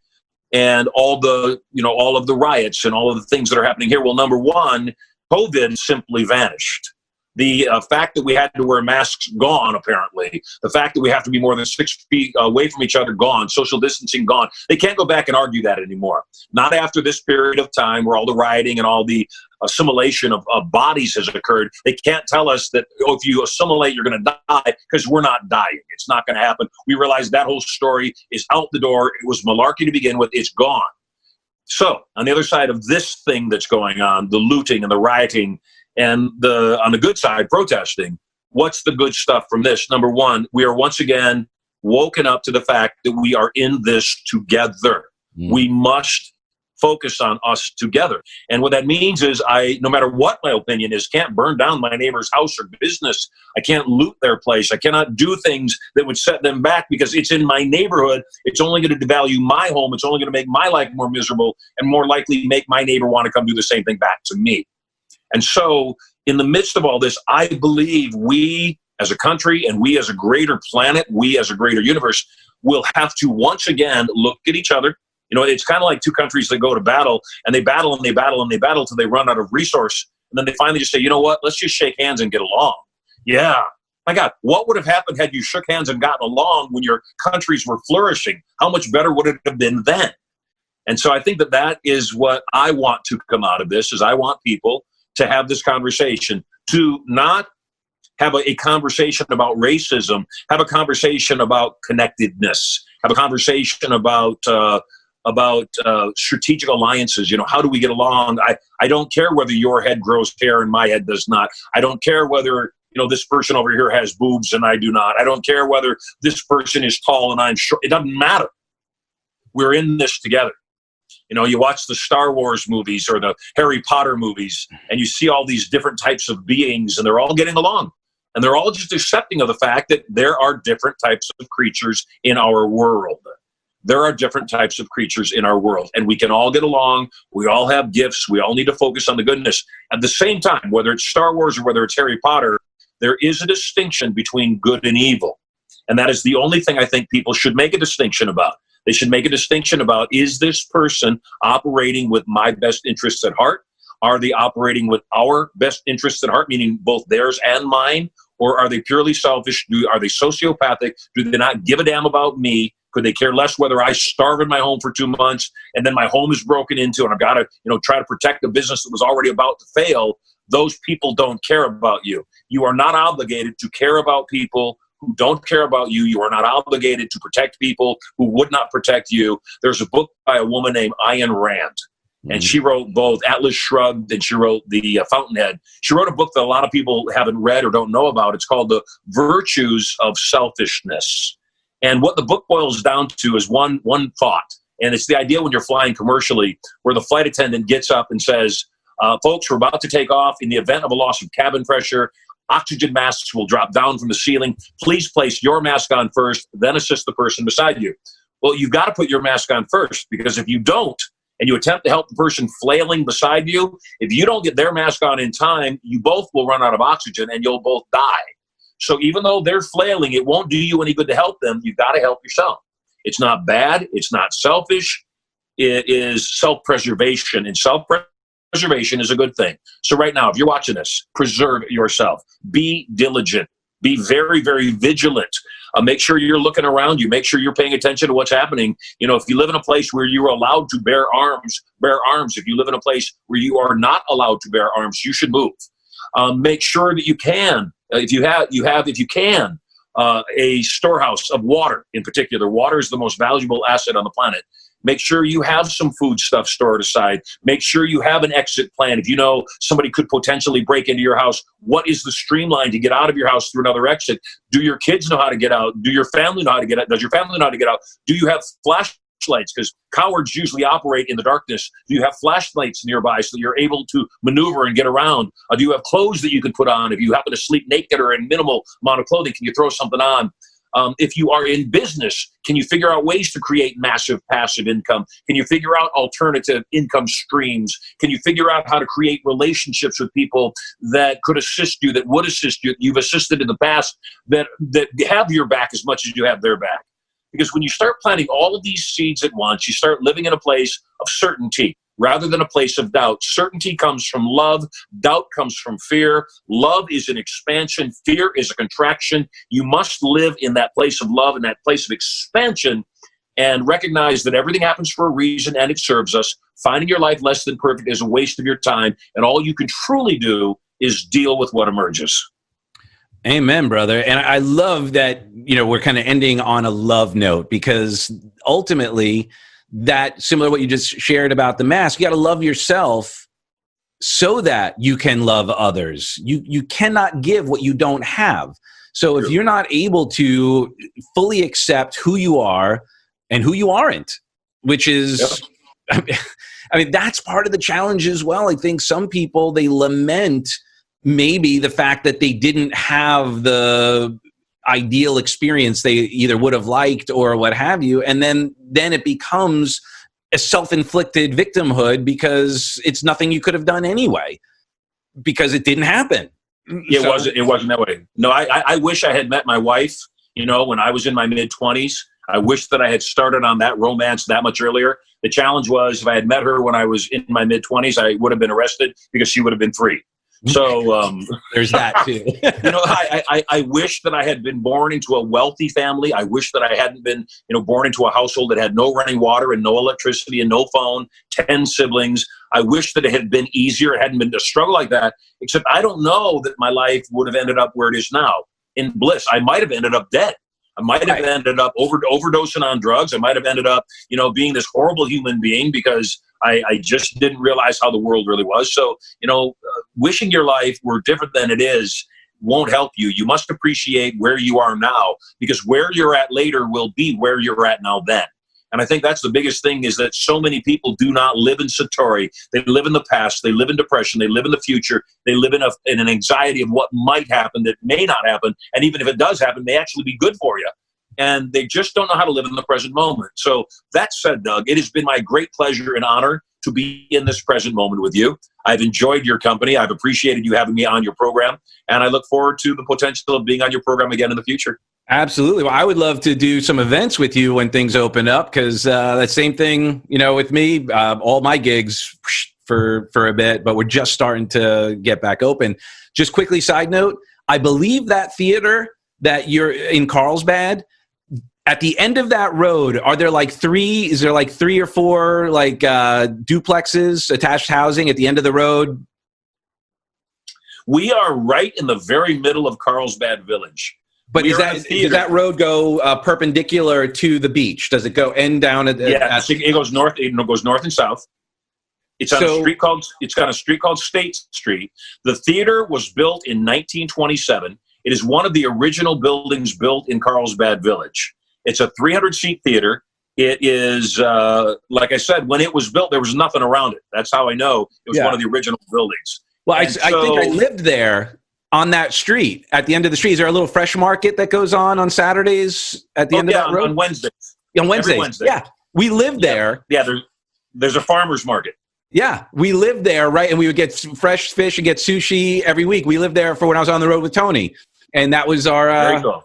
and all of the riots and all of the things that are happening here. Well, number one, COVID simply vanished. The fact that we had to wear masks, gone, apparently. The fact that we have to be more than 6 feet away from each other, gone. Social distancing, gone. They can't go back and argue that anymore. Not after this period of time where all the rioting and all the assimilation of bodies has occurred. They can't tell us that, if you assimilate, you're going to die, because we're not dying. It's not going to happen. We realize that whole story is out the door. It was malarkey to begin with. It's gone. So on the other side of this thing that's going on, the looting and the rioting, and on the good side, protesting, what's the good stuff from this? Number one, we are once again woken up to the fact that we are in this together. We must focus on us together. And what that means is no matter what my opinion is, can't burn down my neighbor's house or business. I can't loot their place. I cannot do things that would set them back because it's in my neighborhood. It's only going to devalue my home. It's only going to make my life more miserable and more likely make my neighbor want to come do the same thing back to me. And so in the midst of all this, I believe we as a country and we as a greater planet, we as a greater universe will have to once again look at each other. It's kind of like two countries that go to battle and they battle and they battle and they battle till they run out of resource. And then they finally just say, you know what, let's just shake hands and get along. Yeah. My God, what would have happened had you shook hands and gotten along when your countries were flourishing? How much better would it have been then? And so I think that is what I want to come out of this, is I want people to have this conversation, to not have a conversation about racism, have a conversation about connectedness, have a conversation about strategic alliances. How do we get along? I don't care whether your head grows hair and my head does not. I don't care whether this person over here has boobs and I do not. I don't care whether this person is tall and I'm short. It doesn't matter. We're in this together. You watch the Star Wars movies or the Harry Potter movies, and you see all these different types of beings, and they're all getting along. And they're all just accepting of the fact that there are different types of creatures in our world. There are different types of creatures in our world, and we can all get along. We all have gifts. We all need to focus on the goodness. At the same time, whether it's Star Wars or whether it's Harry Potter, there is a distinction between good and evil. And that is the only thing I think people should make a distinction about. They should make a distinction about, is this person operating with my best interests at heart? Are they operating with our best interests at heart, meaning both theirs and mine? Or are they purely selfish? Are they sociopathic? Do they not give a damn about me? Could they care less whether I starve in my home for 2 months and then my home is broken into and I've got to, try to protect a business that was already about to fail? Those people don't care about you. You are not obligated to care about people who don't care about you. You are not obligated to protect people who would not protect you. There's a book by a woman named Ayn Rand, and she wrote both Atlas Shrugged and she wrote The Fountainhead. She wrote a book that a lot of people haven't read or don't know about. It's called The Virtues of Selfishness. And what the book boils down to is one thought. And it's the idea when you're flying commercially where the flight attendant gets up and says, folks, we're about to take off. In the event of a loss of cabin pressure, oxygen masks will drop down from the ceiling. Please place your mask on first, then assist the person beside you. Well, you've got to put your mask on first, because if you don't, and you attempt to help the person flailing beside you, if you don't get their mask on in time, you both will run out of oxygen and you'll both die. So even though they're flailing, it won't do you any good to help them. You've got to help yourself. It's not bad. It's not selfish. It is self-preservation, and self-preservation is a good thing. So right now, if you're watching this, preserve yourself. Be diligent. Be very, very vigilant. Make sure you're looking around you. Make sure you're paying attention to what's happening. If you live in a place where you're allowed to bear arms, bear arms. If you live in a place where you are not allowed to bear arms, you should move. Make sure that you can, if you can, a storehouse of water in particular. Water is the most valuable asset on the planet. Make sure you have some food stuff stored aside. Make sure you have an exit plan. If you know somebody could potentially break into your house, what is the streamline to get out of your house through another exit? Do your kids know how to get out? Do your family know how to get out? Does your family know how to get out? Do you have flashlights? Because cowards usually operate in the darkness. Do you have flashlights nearby so that you're able to maneuver and get around? Do you have clothes that you can put on? If you happen to sleep naked or in minimal amount of clothing, can you throw something on? If you are in business, can you figure out ways to create massive passive income? Can you figure out alternative income streams? Can you figure out how to create relationships with people that could assist you, that would assist you, that you've assisted in the past, that have your back as much as you have their back? Because when you start planting all of these seeds at once, you start living in a place of certainty rather than a place of doubt. Certainty comes from love. Doubt comes from fear. Love is an expansion. Fear is a contraction. You must live in that place of love, in that place of expansion, and recognize that everything happens for a reason and it serves us. Finding your life less than perfect is a waste of your time, and all you can truly do is deal with what emerges. Amen, brother. And I love that, we're kind of ending on a love note, because ultimately, that similar to what you just shared about the mask, you got to love yourself so that you can love others. You cannot give what you don't have. So if you're not able to fully accept who you are and who you aren't, which is, I mean, that's part of the challenge as well. I think some people, they lament maybe the fact that they didn't have the ideal experience they either would have liked or what have you, and then it becomes a self-inflicted victimhood because it's nothing you could have done anyway because it didn't happen. It wasn't that way. No, I wish I had met my wife, when I was in my mid-20s. I wish that I had started on that romance that much earlier. The challenge was, if I had met her when I was in my mid-20s, I would have been arrested because she would have been free. So there's that too. I wish that I had been born into a wealthy family. I wish that I hadn't been, born into a household that had no running water and no electricity and no phone, 10 siblings. I wish that it had been easier. It hadn't been a struggle like that, except I don't know that my life would have ended up where it is now in bliss. I might have ended up dead. I might have ended up overdosing on drugs. I might have ended up, being this horrible human being because I just didn't realize how the world really was. So, wishing your life were different than it is won't help you. You must appreciate where you are now, because where you're at later will be where you're at now then. And I think that's the biggest thing, is that so many people do not live in Satori. They live in the past. They live in depression. They live in the future. They live in an anxiety of what might happen that may not happen. And even if it does happen, may actually be good for you. And they just don't know how to live in the present moment. So that said, Doug, it has been my great pleasure and honor to be in this present moment with you. I've enjoyed your company. I've appreciated you having me on your program. And I look forward to the potential of being on your program again in the future. Absolutely. Well, I would love to do some events with you when things open up, because that same thing, with me, all my gigs for a bit, but we're just starting to get back open. Just quickly, side note, I believe that theater that you're in Carlsbad, at the end of that road, is there like three or four duplexes, attached housing at the end of the road? We are right in the very middle of Carlsbad Village. But does that road go perpendicular to the beach? Does it go end down at? It goes north. It goes north and south. It's on a street called State Street. The theater was built in 1927. It is one of the original buildings built in Carlsbad Village. It's a 300-seat theater. It is, like I said, when it was built, there was nothing around it. That's how I know it was one of the original buildings. Well, I think I lived there on that street. At the end of the street, is there a little fresh market that goes on Saturdays at the end of that road? On Wednesdays. On Wednesdays. Every Wednesday. Yeah, we lived there. Yeah, there's a farmer's market. Yeah, we lived there, right? And we would get fresh fish and get sushi every week. We lived there for when I was on the road with Tony. And that was our... Very cool.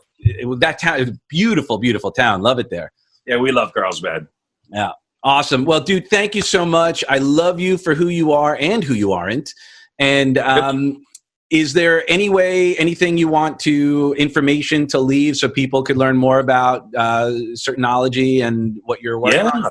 That town is a beautiful, beautiful town. Love it there. Yeah, we love Carlsbad. Yeah, awesome. Well, dude, thank you so much. I love you for who you are and who you aren't. And Is there anything you want information to leave so people could learn more about Certainology and what you're working on?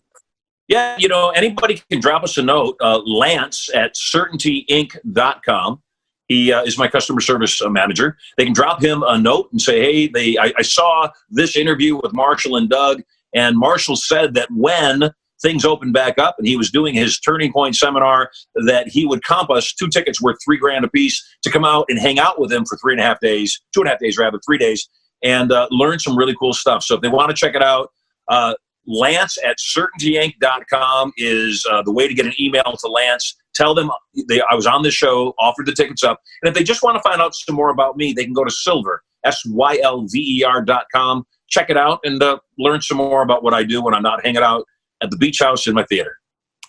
Yeah, anybody can drop us a note, Lance at certaintyinc.com. He is my customer service manager. They can drop him a note and say, hey, I saw this interview with Marshall and Doug, and Marshall said that when things opened back up and he was doing his Turning Point seminar, that he would comp us 2 tickets worth $3,000 a piece to come out and hang out with him for 3.5 days, 2.5 days rather, 3 days, and learn some really cool stuff. So if they want to check it out, Lance at certaintyinc.com is the way to get an email to Lance. Tell them I was on the show, offered the tickets up. And if they just want to find out some more about me, they can go to Sylver, SYLVER.com. Check it out and learn some more about what I do when I'm not hanging out at the beach house in my theater.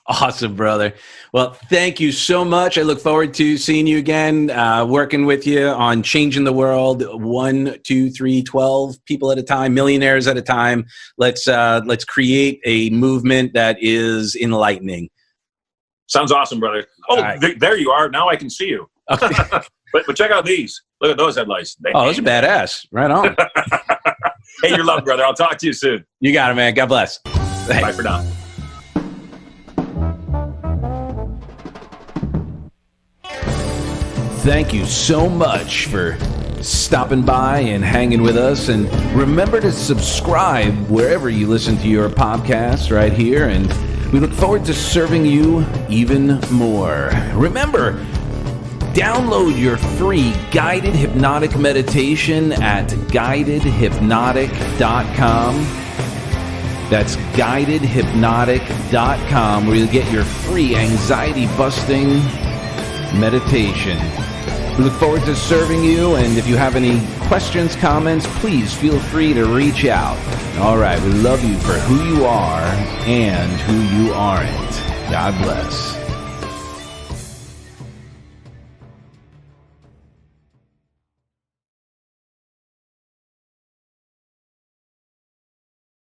Awesome, brother. Well, thank you so much. I look forward to seeing you again, working with you on changing the world 1, 2, 3, 12 people at a time, millionaires at a time. Let's create a movement that is enlightening. Sounds awesome, brother. Oh, right. There you are. Now I can see you. Okay. but check out these. Look at those headlights. Those are badass. Right on. Hey, you're loved, brother. I'll talk to you soon. You got it, man. God bless. Thanks. Bye for now. Thank you so much for stopping by and hanging with us. And remember to subscribe wherever you listen to your podcasts right here. And we look forward to serving you even more. Remember, download your free guided hypnotic meditation at guidedhypnotic.com. That's guidedhypnotic.com, where you'll get your free anxiety-busting meditation. We look forward to serving you, and if you have any questions, comments, please feel free to reach out. All right, we love you for who you are and who you aren't. God bless.